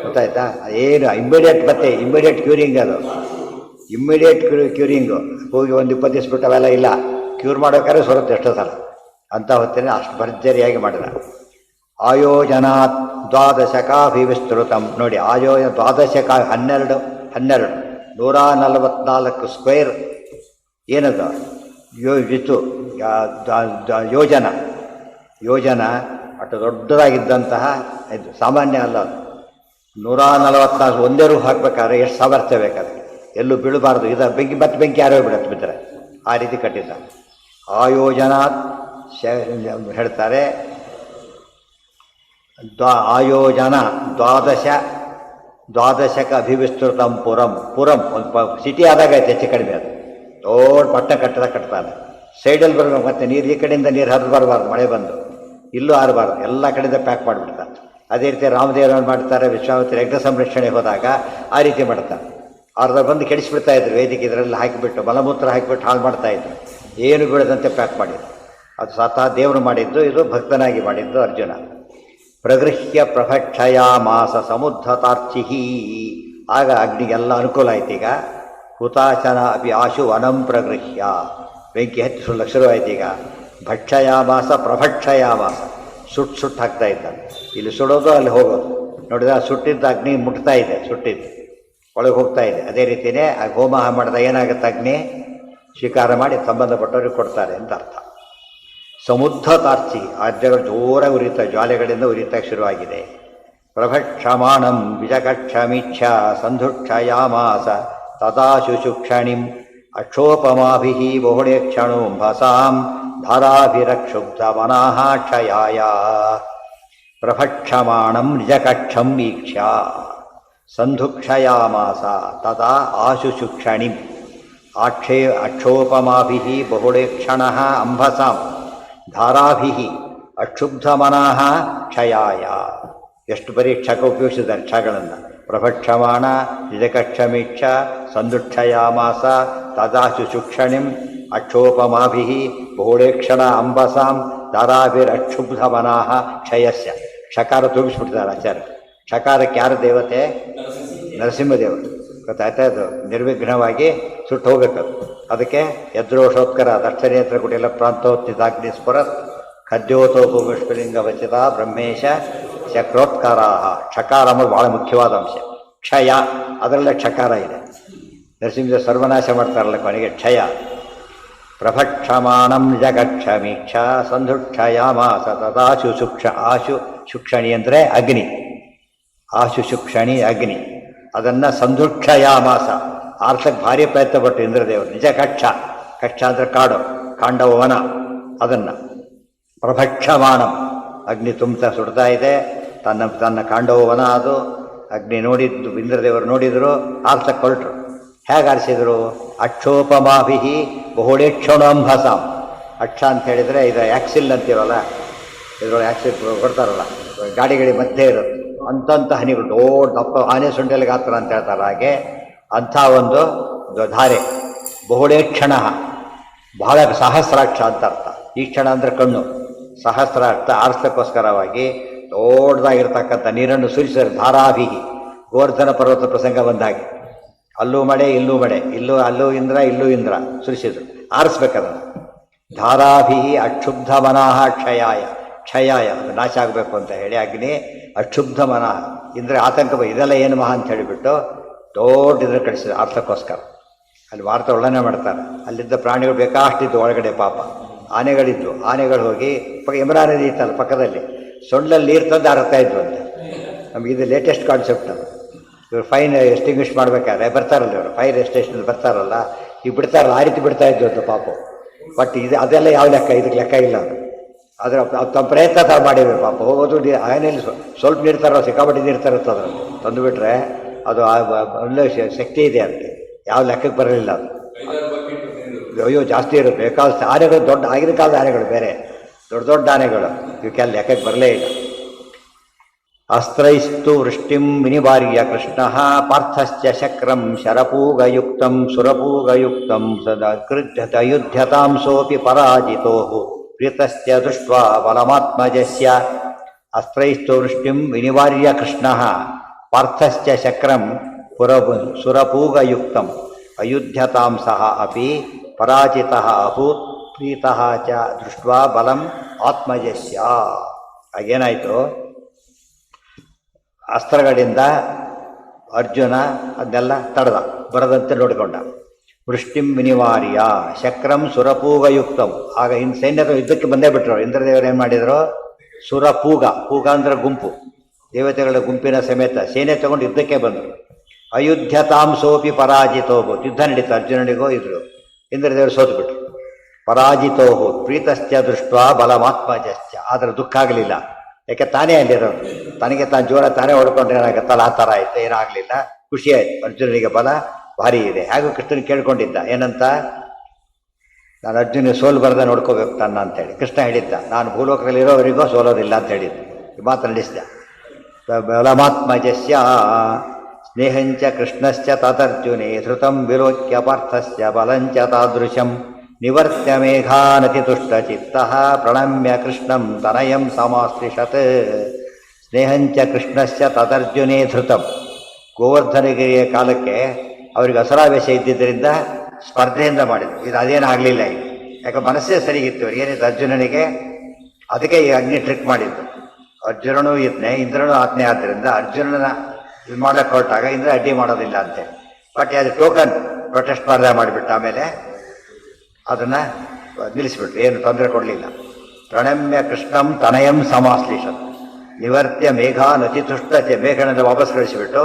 ಗೊತ್ತಾಯ್ತಾ? ಏನು ಇಮ್ಮಿಡಿಯೇಟ್ ಕ್ಯೂರಿಂಗ್ ಅದು. ಇಮ್ಮಿಡಿಯೇಟ್ ಕ್ಯೂರಿಂಗು. ಹೋಗಿ ಒಂದು 20 ದಿವಸ ಬಿಟ್ಟು ಅವೆಲ್ಲ ಇಲ್ಲ. ಕ್ಯೂರ್ ಮಾಡೋಕ್ಕಾದ್ರೆ ಸೊರುತ್ತೆ ಎಷ್ಟೋ ಸಲ. ಅಂತ ಹೊತ್ತೇನೆ ಅಷ್ಟು ಭರ್ಜರಿಯಾಗಿ ಮಾಡಿದ. ಆಯೋಜನಾತ್ ದ್ವಾದಶಕಾಭಿವಿಸ್ತೃತಂ. ನೋಡಿ, ಆಯೋಜನ ದ್ವಾದಶಕ 12 144 ಸ್ಕ್ವೇರ್ ಏನದು ಯೋಜನ ಅಷ್ಟು ದೊಡ್ಡದಾಗಿದ್ದಂತಹ ಇದು ಸಾಮಾನ್ಯ ಅಲ್ಲ. 144 ಒಂದೇ ರೂಫ್ ಹಾಕ್ಬೇಕಾದ್ರೆ ಎಷ್ಟು ಸಾಮರ್ಥ್ಯ ಬೇಕಾದ್ರೆ, ಎಲ್ಲೂ ಬೀಳಬಾರ್ದು. ಇದು ಬೆಂಕಿ ಯಾರೋ ಬಿಡತ್ತೆ ಬಿದ್ದರೆ, ಆ ರೀತಿ ಕಟ್ಟಿದ್ದ. ಆಯೋಜನಾತ್ ಹೇಳ್ತಾರೆ. ಆಯೋಜನ ದ್ವಾದಶಕ ಅಭಿವಿಸ್ತೃತಂ ಪುರಂ ಒಂದು ಸಿಟಿ ಆದಾಗ ಐತೆ, ಹೆಚ್ಚು ಕಡಿಮೆ. ಅದು ದೊಡ್ಡ ಪಟ್ಟಣ ಕಟ್ತಾರೆ. ಸೈಡಲ್ಲಿ ಬರಬೇಕು, ಮತ್ತೆ ನೀರು ಈ ಕಡೆಯಿಂದ ನೀರು ಹರಿದು ಬರಬಾರ್ದು, ಮಳೆ ಬಂದು ಇಲ್ಲೂ ಆರಬಾರ್ದು, ಎಲ್ಲ ಕಡೆಯಿಂದ ಪ್ಯಾಕ್ ಮಾಡಿಬಿಡ್ತಾರೆ. ಅದೇ ರೀತಿ ರಾಮದೇವರನ್ನು ಮಾಡ್ತಾರೆ. ವಿಶ್ವಾಮಿತ್ರ ಯಜ್ಞ ಸಂರಕ್ಷಣೆ ಹೋದಾಗ ಆ ರೀತಿ ಮಾಡ್ತಾರೆ. ಅರ್ಧ ಬಂದು ಕೆಡಿಸ್ಬಿಡ್ತಾ ಇದ್ರು ವೇದಿಕೆ. ಇದರಲ್ಲಿ ಹಾಕಿಬಿಟ್ಟು ಮಲಮೂತ್ರ ಹಾಕಿಬಿಟ್ಟು ಹಾಳು ಮಾಡ್ತಾ ಇದ್ರು. ಏನು ಬೀಳದಂತೆ ಪ್ಯಾಕ್ ಮಾಡಿದ್ರು. ಅದು ಸ್ವತಃ ದೇವರು ಮಾಡಿದ್ದು, ಇದು ಭಕ್ತನಾಗಿ ಮಾಡಿದ್ದು ಅರ್ಜುನ. ಪ್ರಗೃಹ್ಯ ಪ್ರಭಕ್ಷಯಾಮಾಸ ಸಮುದ್ಧತಾರ್ಚಿ. ಆಗ ಅಗ್ನಿಗೆಲ್ಲ ಅನುಕೂಲ ಆಯ್ತು. ಈಗ ಹುತಾಶನ ಅಪಿ ಆಶು ವನಂ ಪ್ರಗೃಹ್ಯ. ಬೆಂಕಿ ಹಚ್ಚಿ ಶುರುವಾಯ್ತು. ಈಗ ಭಕ್ಷಯಾಮಾಸ ಪ್ರಭಕ್ಷಯಾಮಾಸ, ಸುಟ್ಟು ಹಾಕ್ತಾ ಇದ್ದ. ಇಲ್ಲಿ ಸುಡೋದು, ಅಲ್ಲಿ ಹೋಗೋದು. ನೋಡಿದ್ರೆ ಸುಟ್ಟಿದ್ದ ಅಗ್ನಿ ಮುಟ್ತಾ ಇದೆ, ಸುಟ್ಟಿದ್ದು ಒಳಗೆ ಹೋಗ್ತಾ ಇದೆ. ಅದೇ ರೀತಿಯೇ ಆ ಹೋಮ ಮಾಡಿದ ಏನಾಗುತ್ತೆ? ಅಗ್ನಿ ಸ್ವೀಕಾರ ಮಾಡಿ ಸಂಬಂಧಪಟ್ಟವ್ರಿಗೆ ಕೊಡ್ತಾರೆ ಅಂತ ಅರ್ಥ. ಸಮುದ್ಧತಾರ್ಚಿ, ಆದ್ಯಗಳು ಜೋರಾಗಿ ಉರಿತಾ, ಜ್ವಾಲೆಗಳಿಂದ ಉರಿತಾಗ ಶುರುವಾಗಿದೆ. ಪ್ರಭಕ್ಷಮಾಣಂ ವಿಜಕಕ್ಷಮೀಚ್ಛ ಸಂಧುಕ್ಷಯಾಮಾಸ ತದಾ ಶುಶುಕ್ಷಣಿಂ ಅಕ್ಷೋಪಮಾಭಿಃ ಬಹುಳೇ ಕ್ಷಣೋಂಭಸಾಂ ಧಾರಾಭಿರಕ್ಷುಬ್ಧ ಮನಃ ಕ್ಷಯಾಯ. ಪ್ರಭಕ್ಷಮಾಣಂ ನಿಜಕಕ್ಷಂ ವೀಕ್ಷ್ಯ ಸಂಧುಕ್ಷಯಾಮಾಸ ತದಾ ಆಶುಶುಕ್ಷಣಿಂ ಅಕ್ಷೋಪಮಾಭಿಃ ಬಹುಳೇ ಕ್ಷಣಃ ಅಂಭಸಾಂ ಧಾರಾಭಿಃ ಅಕ್ಷುಬ್ಧ ಮನಃ ಕ್ಷಯಾಯ. ಎಷ್ಟು ಬರೀ ಕ್ಷಕ ಉಪಯೋಗಿಸಿದ್ದಾರೆ ಕ್ಷಗಳನ್ನು. ಪ್ರಭಕ್ಷಮಾಣ ನಿಜಕಕ್ಷಮೀಕ್ಷ ಸಂದುಕ್ಷಯಾಮಾಸ ತದಾಶು ಶುಕ್ಷಣಿಂ ಅಕ್ಷೋಪಮಾಭಿಃ ಬಹುಳೇಕ್ಷಣ ಅಂಬಸಾಂ ಧಾರಾಭಿರಕ್ಷುಬ್ಧ ಮನಃ ಕ್ಷಯಸ್ಯ. ಕ್ಷಕಾರ ತೂಗಿಸ್ಬಿಟ್ಟಿದ್ದಾರೆ ಆಚಾರ್ಯ. ಕ್ಷಕಾರಕ್ಕೆ ಯಾರು ದೇವತೆ? ನರಸಿಂಹದೇವರು. ಗೊತ್ತಾಯ್ತಾ? ಅದು ನಿರ್ವಿಘ್ನವಾಗಿ ಸುಟ್ಟು ಹೋಗ್ಬೇಕದು. ಅದಕ್ಕೆ ಯದ್ರೋಷೋತ್ಕರ ದಕ್ಷನೇತ್ರ ಕುಟಿಲ ಪ್ರಾಂತೋತ್ಥಿತಾಗ್ನಿ ಸ್ಫುರತ್ ಖದ್ಯೋತೋಪು ವಿಷ್ಣುಲಿಂಗ ವಚಿತ ಬ್ರಹ್ಮೇಶ ಚಕ್ರೋತ್ಕಾರ. ಕ್ಷಕಾರ ಅನ್ನೋದು ಬಹಳ ಮುಖ್ಯವಾದ ಅಂಶ. ಕ್ಷಯ, ಅದರಲ್ಲೇ ಕ್ಷಕಾರ ಇದೆ. ನರಸಿಂಹ ಸರ್ವನಾಶ ಮಾಡ್ತಾರಲ್ಲ ಕೊನೆಗೆ ಕ್ಷಯ. ಪ್ರಭಕ್ಷಮಾಣಂ ಜಗಕ್ಷಮೀಕ್ಷ ಸಂಧುಕ್ಷಯಾಮಾಸ ತದಾಶು ಆಶು ಶುಕ್ಷಣಿ ಅಂದರೆ ಅಗ್ನಿ. ಆಶು ಶುಕ್ಷಣಿ ಅಗ್ನಿ. ಅದನ್ನು ಸಂಧುಕ್ಷಯಾಮಾಸ ಆರ್ಸಕ್ಕೆ ಭಾರಿ ಪ್ರಯತ್ನ ಪಟ್ಟು ಇಂದ್ರದೇವರು. ನಿಜ ಕಕ್ಷ ಅಂದರೆ ಕಾಡು, ಕಾಂಡವ ವನ. ಅದನ್ನು ಪ್ರಭಕ್ಷಮಾಣಂ ಅಗ್ನಿ ತುಂಬ ಸುಡ್ತಾ ಇದೆ. ತನ್ನ ಕಾಂಡವ ವನ ಅದು. ಅಗ್ನಿ ನೋಡಿದ್ದು ಇಂದ್ರದೇವರು ನೋಡಿದರು, ಆರ್ಸಕ್ಕೆ ಹೊರಟರು. ಹೇಗೆ ಆರಿಸಿದರು? ಅಕ್ಷೋಪಮಾಭಿಃ ಬಹುಳೇಕ್ಷಣೋಂಭಸಾಂ. ಅಕ್ಷ ಅಂತ ಹೇಳಿದರೆ ಇದು ಆ್ಯಕ್ಸಿಲ್ ಅಂತೀವಲ್ಲ, ಇದರೊಳಗೆ ಆ್ಯಕ್ಸಿಲ್ ಕೊಡ್ತಾರಲ್ಲ ಗಾಡಿಗಳಿಗೆ ಮಧ್ಯೆ ಇರುತ್ತೆ. ಅಂಥ ಹನಿಗಳು ದೊಡ್ಡ ದಪ್ಪ ಆನೆ ಸೊಂಡೆಲ್ ಗಾತ್ರ ಅಂತ ಹೇಳ್ತಾರೆ. ಹಾಗೆ ಅಂಥ ಒಂದು ಧಾರೆ. ಬಹುಳೇಕ್ಷಣ, ಬಹಳ ಸಹಸ್ರಾಕ್ಷ ಅಂತ ಅರ್ಥ. ಈ ಕ್ಷಣ ಅಂದರೆ ಕಣ್ಣು. ಸಹಸ್ರಾಕ್ಷ ಆರಿಸೋಕ್ಕೋಸ್ಕರವಾಗಿ ದೊಡ್ಡದಾಗಿರ್ತಕ್ಕಂಥ ನೀರನ್ನು ಸುರಿಸಿದರೆ ಧಾರಾಭಿಹಿ. ಗೋವರ್ಧನ ಪರ್ವತ ಪ್ರಸಂಗ ಬಂದಾಗೆ ಅಲ್ಲೂ ಮಳೆ ಇಲ್ಲೂ ಮಳೆ, ಅಲ್ಲೂ ಇಂದ್ರ ಇಲ್ಲೂ ಇಂದ್ರ ಸುರಿಸಿದ್ರು. ಆರಿಸ್ಬೇಕದನ್ನು. ಧಾರಾಭಿಹಿ ಅಕ್ಷುಬ್ಧ ಮನಃ ಕ್ಷಯಾಯ. ಅದು ನಾಶ ಆಗಬೇಕು ಅಂತ ಹೇಳಿ ಅಗ್ನಿ ಅಕ್ಷುಬ್ಧ ಮನಃ. ಇಂದ್ರೆ ಆತಂಕ, ಇದೆಲ್ಲ ಏನು ಮಹಾ ಅಂತ ಹೇಳಿಬಿಟ್ಟು ದೊಡ್ಡ ಇದ್ರ ಕಳಿಸಿದ್ರು ಆರ್ಥಕ್ಕೋಸ್ಕರ. ಅಲ್ಲಿ ವಾರ್ತೆ ಒಳ್ಳನೆ ಮಾಡ್ತಾರೆ. ಅಲ್ಲಿದ್ದ ಪ್ರಾಣಿಗಳು ಬೇಕಾಷ್ಟಿದ್ದು ಒಳಗಡೆ. ಪಾಪ ಆನೆಗಳಿದ್ವು. ಆನೆಗಳು ಹೋಗಿ ಯಮುನಾ ನದಿ ಇತ್ತಲ್ಲ ಪಕ್ಕದಲ್ಲಿ, ಸೊಂಡಲ್ಲಿ ನೀರು ತಂದು ಆರತ್ತಾ ಇದ್ವು ಅಂತ. ನಮಗೆ ಇದು ಲೇಟೆಸ್ಟ್ ಕಾನ್ಸೆಪ್ಟ್. ಅದು ಇವರು ಫೈನ್ ಎಸ್ಟಿಂಗ್ವಿಷ್ ಮಾಡಬೇಕಾದ್ರೆ ಬರ್ತಾರಲ್ಲ, ಇವರು ಫೈರ್ ಎಸ್ಟೇಷನ್ ಬರ್ತಾರಲ್ಲ, ಈಗ ಬಿಡ್ತಾರಲ್ಲ ಆ ರೀತಿ ಬಿಡ್ತಾ ಇದ್ದು ಅಂತ ಪಾಪ. ಬಟ್ ಇದು ಅದೆಲ್ಲ ಯಾವ ಲೆಕ್ಕ, ಇದಕ್ಕೆ ಲೆಕ್ಕ ಇಲ್ಲ ಅದು. ಅದರ ತಮ್ಮ ಪ್ರಯತ್ನ ತರ ಮಾಡಿದ್ರು ಪಾಪ. ಹೋಗೋದು ಆನೆಯಲ್ಲಿ ಸ್ವಲ್ಪ ನೀರು ತರೋ, ಸಿಕ್ಕಾಪಟ್ಟೆ ನೀರು ತರುತ್ತೆ ಅದನ್ನು ತಂದುಬಿಟ್ರೆ ಅದು ಒಳ್ಳೆ ಶಕ್ತಿ ಇದೆ ಅದಕ್ಕೆ, ಯಾವ ಲೆಕ್ಕಕ್ಕೆ ಬರಲಿಲ್ಲ ಅದು. ಅಯ್ಯೋ ಜಾಸ್ತಿ ಇರುತ್ತೆ, ಬೇಕಾದ ಆನೆಗಳು ದೊಡ್ಡ ಆಗಿನ ಕಾಲದ ಆನೆಗಳು ಬೇರೆ, ದೊಡ್ಡ ದೊಡ್ಡ ಆನೆಗಳು, ಇವಕ್ಕೆಲ್ಲ ಲೆಕ್ಕಕ್ಕೆ ಬರಲೇ ಇಲ್ಲ. ಅಸ್ತ್ರೈಸ್ತು ವೃಷ್ಟಿಂ ವಿನಿವಾರ್ಯ ಕೃಷ್ಣ ಪಾರ್ಥಶ್ಚ ಶಕ್ರಂ ಶರಪೂಗಯುಕ್ತಂ ಸುರಪೂಗಯುಕ್ತಂ ಸದಯುಧ್ಯತಾಂ ಸೋಪಿ ಪರಾಜಿತೋ ಪ್ರೀತಶ್ಚ ದೃಷ್ಟ್ವಾ ಬಲಮಾತ್ಮಜಸ್ಯ. ಅಸ್ತ್ರೈಸ್ತು ವೃಷ್ಟಿಂ ವಿನಿವಾರ್ಯ ಕೃಷ್ಣ ಪಾರ್ಥಶ್ಚ ಶಕ್ರಂ ಸುರಪೂಗಯುಕ್ತಂ ಅಯುಧ್ಯತಾಂ ಸಹ ಅಪಿ ಪರಾಜಿತಃ ಅಭೂತ್ ಪ್ರೀತಃ ಚ ದೃಷ್ಟ್ವಾ ಬಲಂ ಆತ್ಮಜಸ್ಯ. ಹಾಗೇನಾಯಿತು, ಅಸ್ತ್ರಗಳಿಂದ ಅರ್ಜುನ ಅದನ್ನೆಲ್ಲ ತಡೆದ, ಬರದಂತೆ ನೋಡಿಕೊಂಡ. ವೃಷ್ಟಿಂ ವಿನಿವಾರ್ಯ ಶಕ್ರಂ ಸುರಪೂಗಯುಕ್ತಂ. ಆಗ ಇನ್ನು ಸೈನ್ಯರು ಯುದ್ಧಕ್ಕೆ ಬಂದೇ ಬಿಟ್ರು. ಇಂದ್ರದೇವರು ಏನು ಮಾಡಿದರು, ಸುರಪೂಗ, ಪೂಗ ಅಂದ್ರೆ ಗುಂಪು, ದೇವತೆಗಳ ಗುಂಪಿನ ಸಮೇತ ಸೇನೆ ತಗೊಂಡು ಯುದ್ಧಕ್ಕೆ ಬಂದರು. ಅಯುಧ್ಯತಾಂ ಸೋಪಿ ಪರಾಜಿತೋಹು, ಯುದ್ಧ ನಡೀತು ಅರ್ಜುನನಿಗೋ ಇದ್ರು. ಇಂದ್ರದೇವರು ಸೋತು ಬಿಟ್ರು. ಪರಾಜಿತೋಹು ಪ್ರೀತಶ್ಚ ದೃಷ್ಟ್ವಾ ಬಲಮಾತ್ಮಜಶ್ಚ. ಆದರೆ ದುಃಖ ಆಗಲಿಲ್ಲ, ಯಾಕೆ ತಾನೇ ಅಲ್ಲಿರೋರು, ತನಗೆ ತಾನು ಜೋರ ತಾನೇ ಹೊಡ್ಕೊಂಡ್ರೆ ಏನಾಗತ್ತಲ್ಲ ಆ ಥರ ಆಯ್ತು, ಏನಾಗಲಿಲ್ಲ, ಖುಷಿ ಆಯ್ತು. ಅರ್ಜುನನಿಗೆ ಬಲ ಭಾರಿ ಇದೆ. ಹಾಗೂ ಕೃಷ್ಣನ ಕೇಳ್ಕೊಂಡಿದ್ದ ಏನಂತ, ನಾನು ಅರ್ಜುನ ಸೋಲು ಬರದ ನೋಡ್ಕೋಬೇಕು ತನ್ನ ಅಂತೇಳಿ. ಕೃಷ್ಣ ಹೇಳಿದ್ದ, ನಾನು ಭೂಲೋಕದಲ್ಲಿರೋವರಿಗೂ ಸೋಲೋದಿಲ್ಲ ಅಂತ ಹೇಳಿದ್ದ. ಮಾತು ನಡೆಸಿದ. ಬಲಮಾತ್ಮಜಸ್ಯ ಸ್ನೇಹಂಚ ಕೃಷ್ಣಶ್ಚ ತದರ್ಜುನೇ ಧೃತಂ ವಿಲೋಕ್ಯ ಪಾರ್ಥಸ್ಯ ಬಲಂಚ ತಾದೃಶಂ ನಿವರ್ತ್ಯ ಮೇಘಾನತಿತುಷ್ಟಚಿತ್ತಃ ಪ್ರಣಮ್ಯ ಕೃಷ್ಣಂ ತನಯಂ ಸಮಾಶ್ಲಿಷತ್. ಸ್ನೇಹಂಚ ಕೃಷ್ಣಶ್ಚ ತದರ್ಜುನೇ ಧೃತಂ. ಗೋವರ್ಧನಗಿರಿಯ ಕಾಲಕ್ಕೆ ಅವರಿಗೆ ಅಸರಾವೇಶ ಇದ್ದಿದ್ದರಿಂದ ಸ್ಪರ್ಧೆಯಿಂದ ಮಾಡಿದ್ರು. ಇದು ಅದೇನಾಗಲಿಲ್ಲ ಈಗ, ಯಾಕೆ ಮನಸ್ಸೇ ಸರಿಗಿತ್ತು ಏನಿತ್ತು ಅರ್ಜುನನಿಗೆ. ಅದಕ್ಕೆ ಈ ಅಗ್ನಿ ಟ್ರಿಕ್ ಮಾಡಿದ್ದು. ಅರ್ಜುನನು ಇದ್ನೇ, ಇಂದ್ರನು ಆಜ್ಞೆ ಆದ್ದರಿಂದ ಅರ್ಜುನನ ಇದು ಮಾಡಕ್ಕೆ ಹೊರಟಾಗ ಇಂದ್ರ ಅಡ್ಡಿ ಮಾಡೋದಿಲ್ಲ ಅಂತೇಳಿ. ಬಟ್ ಅದು ಟೋಕನ್ ಪ್ರೊಟೆಸ್ಟ್ ಮಾಡಿಬಿಟ್ಟು ಆಮೇಲೆ ಅದನ್ನು ನಿಲ್ಲಿಸ್ಬಿಟ್ರು, ಏನು ತೊಂದರೆ ಕೊಡಲಿಲ್ಲ. ಪ್ರಣಮ್ಯ ಕೃಷ್ಣಂ ತನಯಂ ಸಮಾಶ್ಲಿಷತ್ ನಿವರ್ತ್ಯ ಮೇಘಾನತಿತುಷ್ಟತೆ. ಮೇಘನನ್ನು ವಾಪಸ್ ಕಳಿಸಿಬಿಟ್ಟು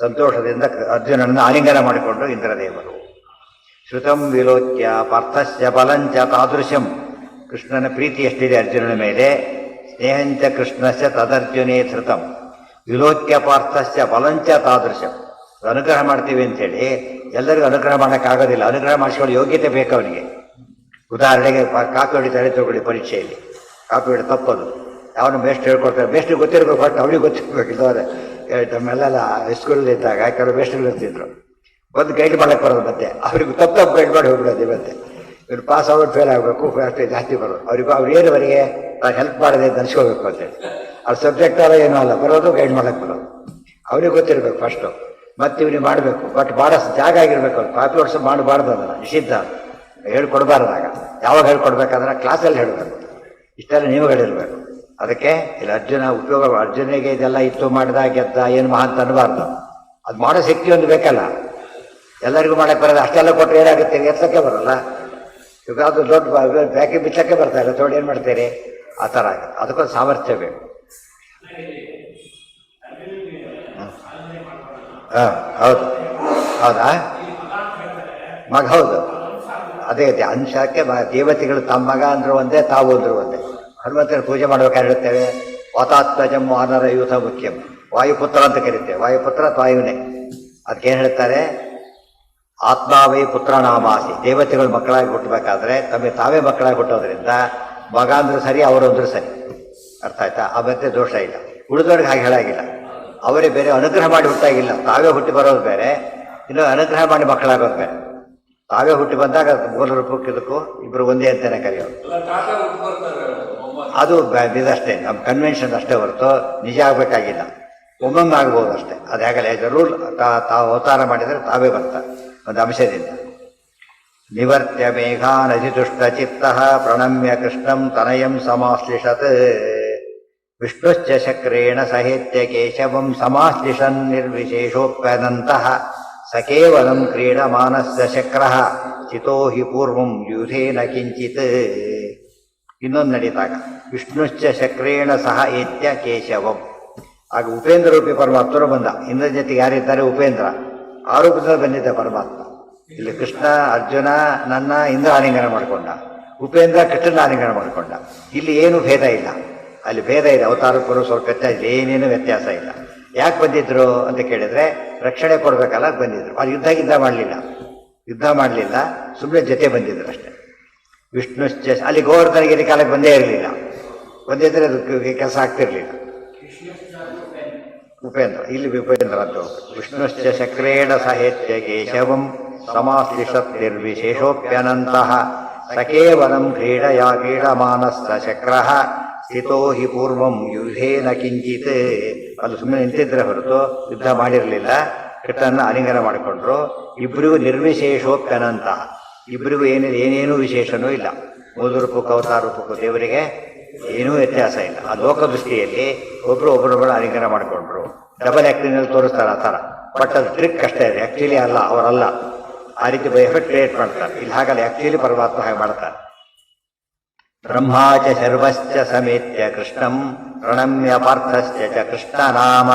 ಸಂತೋಷದಿಂದ ಅರ್ಜುನನನ್ನು ಆಲಿಂಗನ ಮಾಡಿಕೊಂಡು ಇಂದ್ರದೇವರು. ಶ್ರುತಂ ವಿಲೋಕ್ಯ ಪಾರ್ಥಸ್ಯ ಬಲಂಚ ತಾದೃಶಂ. ಕೃಷ್ಣನ ಪ್ರೀತಿ ಎಷ್ಟಿದೆ ಅರ್ಜುನನ ಮೇಲೆ. ಸ್ನೇಹಂಚ ಕೃಷ್ಣಸ್ಯ ತದರ್ಜುನೇ ಧೃತಂ ವಿಲೋಕ್ಯ ಪಾರ್ಥಸ್ಯ ಬಲಂಚ ತಾದೃಶಂ. ಅನುಗ್ರಹ ಮಾಡ್ತೀವಿ ಅಂತೇಳಿ ಎಲ್ಲರಿಗೂ ಅನುಗ್ರಹ ಮಾಡೋಕ್ಕಾಗೋದಿಲ್ಲ. ಅನುಗ್ರಹ ಮಾಡಿಸ್ಕೊಳ್ಳೋ ಯೋಗ್ಯತೆ ಬೇಕು ಅವನಿಗೆ. ಉದಾಹರಣೆಗೆ ಕಾಪಿ ಹೊಡಿತಾರೆ ತಗೊಳ್ಳಿ, ಪರೀಕ್ಷೆಯಲ್ಲಿ ಕಾಪಿ ಹೊಡಿ ತಪ್ಪದು. ಅವನು ಬೆಸ್ಟ್ ಹೇಳ್ಕೊಡ್ತಾರೆ, ಬೆಸ್ಟ್ ಗೊತ್ತಿರಬೇಕು, ಬಟ್ ಅವನಿಗೆ ಗೊತ್ತಿರಬೇಕು. ಇಲ್ಲವರೆ ನಮ್ಮೆಲ್ಲ ಸ್ಕೂಲಲ್ಲಿ ಇದ್ದಾಗ ಕೆಲವು ಬೆಸ್ಟ್ಗಳು ಇರ್ತಿದ್ರು, ಒಂದು ಗೈಡ್ ಮಾಡಕ್ಕೆ ಬರೋದು, ಮತ್ತೆ ಅವ್ರಿಗೆ ತಪ್ಪು ಗೈಡ್ ಮಾಡಿ ಹೋಗ್ಬಿಡೋದು. ಮತ್ತೆ ಇವ್ರು ಪಾಸ್ ಆಗೋದು ಫೇಲ್ ಆಗಬೇಕು, ಅಷ್ಟೇ ಜಾಸ್ತಿ ಬರೋದು. ಅವ್ರು ಏನುವರೆಗೆ ನಾನು ಹೆಲ್ಪ್ ಮಾಡಿದೆ ಅಂತ ಅನ್ಸ್ಕೋಬೇಕು ಅಂತೇಳಿ. ಅವ್ರ ಸಬ್ಜೆಕ್ಟ್ ಅಲ್ಲ ಏನೂ ಅಲ್ಲ, ಬರೋದು ಗೈಡ್ ಮಾಡಕ್ಕೆ ಬರೋದು. ಅವ್ರಿಗೆ ಗೊತ್ತಿರಬೇಕು ಫಸ್ಟು, ಮತ್ತೆ ಇವ್ನಿಗೆ ಮಾಡಬೇಕು. ಬಟ್ ಮಾಡೋ ಜಾಗ ಆಗಿರ್ಬೇಕು. ಅವ್ರು ಕಾಪಿ ವರ್ಷ ಮಾಡಬಾರ್ದು, ಅದನ್ನು ನಿಷಿದ್ಧ, ಹೇಳ್ಕೊಡ್ಬಾರ್ದಾಗ. ಯಾವಾಗ ಹೇಳ್ಕೊಡ್ಬೇಕಂದ್ರೆ ಕ್ಲಾಸಲ್ಲಿ ಹೇಳಬೇಕು. ಇಷ್ಟೆಲ್ಲ ನಿಯಮಗಳಿರಬೇಕು. ಅದಕ್ಕೆ ಇಲ್ಲಿ ಅರ್ಜುನ ಉಪಯೋಗ, ಅರ್ಜುನಿಗೆ ಇದೆಲ್ಲ ಇತ್ತು ಮಾಡಿದ ಗೆದ್ದ ಏನು ಮಹಾ ಅಂತ ಅನ್ನಬಾರ್ದು. ಅದು ಮಾಡೋ ಶಕ್ತಿ ಒಂದು ಬೇಕಲ್ಲ, ಎಲ್ಲರಿಗೂ ಮಾಡಕ್ಕೆ ಬರೋದು. ಅಷ್ಟೆಲ್ಲ ಕೊಟ್ಟರೆ ಏನಾಗುತ್ತೆ, ಎತ್ತಕ್ಕೆ ಬರೋಲ್ಲ. ಇವಾಗ ಅದು ದೊಡ್ಡ ಬ್ಯಾಕಿ ಬಿಚ್ಚಕ್ಕೆ ಬರ್ತಾ ಇಲ್ಲ, ತೋಡಿ ಏನು ಮಾಡ್ತೀರಿ, ಆ ಥರ ಆಗುತ್ತೆ. ಅದಕ್ಕೊಂದು ಸಾಮರ್ಥ್ಯ ಬೇಕು. ಹಾಂ ಹೌದು, ಹೌದಾ ಮಗ, ಹೌದು ಅದೇ ಅದೇ ಅಂಶಕ್ಕೆ ದೇವತೆಗಳು ತಮ್ಮ ಮಗ ಅಂದ್ರು ಒಂದೇ, ತಾವು ಅಂದ್ರು ಒಂದೇ. ಹನುಮಂತನ ಪೂಜೆ ಮಾಡ್ಬೇಕಾದ್ರೆ ಹೇಳ್ತೇವೆ, ವಾತಾತ್ಮಜಂ ವಾನರ ಯೂಥ ಮುಖ್ಯಂ, ವಾಯುಪುತ್ರ ಅಂತ ಕರಿತೇವೆ. ವಾಯುಪುತ್ರ ವಾಯುನೇ. ಅದಕ್ಕೇನು ಹೇಳ್ತಾರೆ, ಆತ್ಮಾವೈ ಪುತ್ರ ನಾಮಾಸಿ. ದೇವತೆಗಳು ಮಕ್ಕಳಾಗಿ ಹುಟ್ಟಬೇಕಾದ್ರೆ ತಮಗೆ ತಾವೇ ಮಕ್ಕಳಾಗಿ ಹುಟ್ಟೋದ್ರಿಂದ ಮಗ ಅಂದ್ರೂ ಸರಿ, ಅವರಂದ್ರೂ ಸರಿ. ಅರ್ಥ ಆಯ್ತಾ? ಆ ಮತ್ತೆ ದೋಷ ಇಲ್ಲ. ಉಳಿದವ್ರಿಗೆ ಹಾಗೆ ಹೇಳಾಗಿಲ್ಲ. ಅವರೇ ಬೇರೆ ಅನುಗ್ರಹ ಮಾಡಿ ಹುಟ್ಟಾಗಿಲ್ಲ, ತಾವೇ ಹುಟ್ಟಿ ಬರೋದು ಬೇರೆ, ಇನ್ನು ಅನುಗ್ರಹ ಮಾಡಿ ಮಕ್ಕಳಾಗೋದು ಬೇರೆ. ತಾವೇ ಹುಟ್ಟಿ ಬಂದಾಗ ಮೂಲ ರೂಪಕ್ಕೆ ಇದಕ್ಕೂ ಇಬ್ಬರು ಒಂದೇ ಅಂತಾನೆ ಕರೆಯೋದು. ಅದು ಇದಷ್ಟೇ, ನಮ್ಮ ಕನ್ವೆನ್ಷನ್ ಅಷ್ಟೇ ಹೊರತು ನಿಜ ಆಗಬೇಕಾಗಿಲ್ಲ. ಒಮ್ಮೊಮ್ಮೆ ಆಗ್ಬೋದು ಅಷ್ಟೇ. ಅದು ಹೇಗಲ್ಲ, ಆಸ್ ಎ ರೂಲ್ ತಾವು ಅವತಾರ ಮಾಡಿದರೆ ತಾವೇ ಬರ್ತಾರೆ ಒಂದು ಅಂಶದಿಂದ. ನಿವರ್ತ್ಯ ಮೇಘಾನಧಿತುಷ್ಟ ಚಿತ್ತಃ ಪ್ರಣಮ್ಯ ಕೃಷ್ಣಂ ತನಯಂ ಸಮಾಶ್ಲಿಷತ್. ವಿಷ್ಣುಶ್ಚ ಶಕ್ರೇಣ ಸಹೇತ್ಯ ಕೇಶವಂ ಸಮಾಶ್ಲಿಷನ್ ನಿರ್ವಿಶೇಷೋಪ್ಯನಂತಃ ಸ ಕೇವಲಂ ಕ್ರೀಡಮಾನಸ್ಯ ಶಕ್ರಃ ಚಿತೋ ಹಿ ಪೂರ್ವಂ ಯೂಥೇನ ಕಿಂಚಿತ್. ಇನ್ನೊಂದು ನಡೀತಾಗ ವಿಷ್ಣುಶ್ಚ ಶಕ್ರೇಣ ಸಹ ಏತ್ಯ ಕೇಶವಂ. ಆಗ ಉಪೇಂದ್ರ ರೂಪಿ ಪರಮಾತ್ಮರು ಬಂದ. ಇಂದ್ರ ಜೊತೆಗೆ ಯಾರಿದ್ದಾರೆ? ಉಪೇಂದ್ರ. ಆ ರೂಪದಲ್ಲಿ ಬಂದಿದ್ದ ಪರಮಾತ್ಮ. ಇಲ್ಲಿ ಕೃಷ್ಣ ಅರ್ಜುನ ನನ್ನ ಇಂದ್ರ ಆಲಿಂಗನ ಮಾಡಿಕೊಂಡ, ಉಪೇಂದ್ರ ಕೃಷ್ಣನ ಆಲಿಂಗನ ಮಾಡಿಕೊಂಡ. ಇಲ್ಲಿ ಏನು ಭೇದ ಇಲ್ಲ, ಅಲ್ಲಿ ಭೇದ ಇದೆ. ಅವತಾರಕ್ಕೂ ಸ್ವಲ್ಪ ವ್ಯತ್ಯಾಸ ಇಲ್ಲ, ಏನೇನು ವ್ಯತ್ಯಾಸ ಇಲ್ಲ. ಯಾಕೆ ಬಂದಿದ್ರು ಅಂತ ಕೇಳಿದ್ರೆ ರಕ್ಷಣೆ ಕೊಡ್ಬೇಕಲ್ಲ ಬಂದಿದ್ರು. ಅದು ಯುದ್ಧ ಮಾಡಲಿಲ್ಲ, ಸುಮ್ಮನೆ ಜೊತೆ ಬಂದಿದ್ರು ಅಷ್ಟೇ. ವಿಷ್ಣು ಅಲ್ಲಿ ಗೋವರ್ಧನಗಿರಿ ಕಾಲಕ್ಕೆ ಬಂದೇ ಇರಲಿಲ್ಲ, ಬಂದಿದ್ರೆ ಅದಕ್ಕೆ ಕೆಲಸ ಆಗ್ತಿರ್ಲಿಲ್ಲ. ಉಪೇಂದ್ರ ಇಲ್ಲಿ ಉಪೇಂದ್ರ ಅಂತ ವಿಷ್ಣುಶ್ಚ ಶಕ್ರೇಣ ಸಾಹಿತ್ಯ ಕೇಶವಂ ಸಮಾಶ್ಲಿಷತ್ತಿರ್ವಿಶೇಷೋಪ್ಯನಂತಹ ಸಕೇವಲಂ ಕ್ರೀಡಯಾ ಕ್ರೀಡಮಾನಸ್ಸ ಚಕ್ರಃ ಸ್ಥಿತೋ ಹಿ ಪೂರ್ವಂ ಯುಧೇನ ಕಿಂಚಿತ್. ಅಲ್ಲಿ ಸುಮ್ಮನೆ ನಿಂತಿದ್ರೆ ಹೊರತು ಯುದ್ಧ ಮಾಡಿರಲಿಲ್ಲ. ಕೃಷ್ಣನ ಆಲಿಂಗನ ಮಾಡಿಕೊಂಡ್ರು. ಇಬ್ಬರಿಗೂ ನಿರ್ವಿಶೇಷೋಪ್ಯನಂತಹ, ಇಬ್ಬರಿಗೂ ಏನೇನೂ ವಿಶೇಷನೂ ಇಲ್ಲ. ಮೂಲ ರೂಪಕ್ಕೂ ಅವತಾರ ರೂಪಕ್ಕೂ ದೇವರಿಗೆ ಏನೂ ವ್ಯತ್ಯಾಸ ಇಲ್ಲ. ಆ ಲೋಕದೃಷ್ಟಿಯಲ್ಲಿ ಒಬ್ಬರೊಬ್ಬರು ಆಲಿಂಗನ ಮಾಡಿಕೊಂಡ್ರು. ಡಬಲ್ ಆಕ್ಟಿಂಗ್ನಲ್ಲಿ ತೋರಿಸ್ತಾರೆ ಆ ಥರ. ಬಟ್ ಅದು ಟ್ರಿಕ್ ಅಷ್ಟೇ ಇದೆ, ಆ್ಯಕ್ಚುಲಿ ಅಲ್ಲ, ಅವರಲ್ಲ. ಆ ರೀತಿ ಎಫೆಕ್ಟ್ ಕ್ರಿಯೇಟ್ ಮಾಡ್ತಾರೆ. ಇಲ್ಲಿ ಹಾಗಲ್ಲ, ಆ್ಯಕ್ಚುಲಿ ಪರಮಾತ್ಮ ಹಾಗೆ ಮಾಡ್ತಾರೆ. ಬ್ರಹ್ಮಾಚ ಶರ್ವಶ್ಚ ಸಮೇತ್ಯ ಕೃಷ್ಣಂ ಪ್ರಣಮ್ಯ ಪಾರ್ಥಶ್ಚ ಚ ಕೃಷ್ಣನಾಮ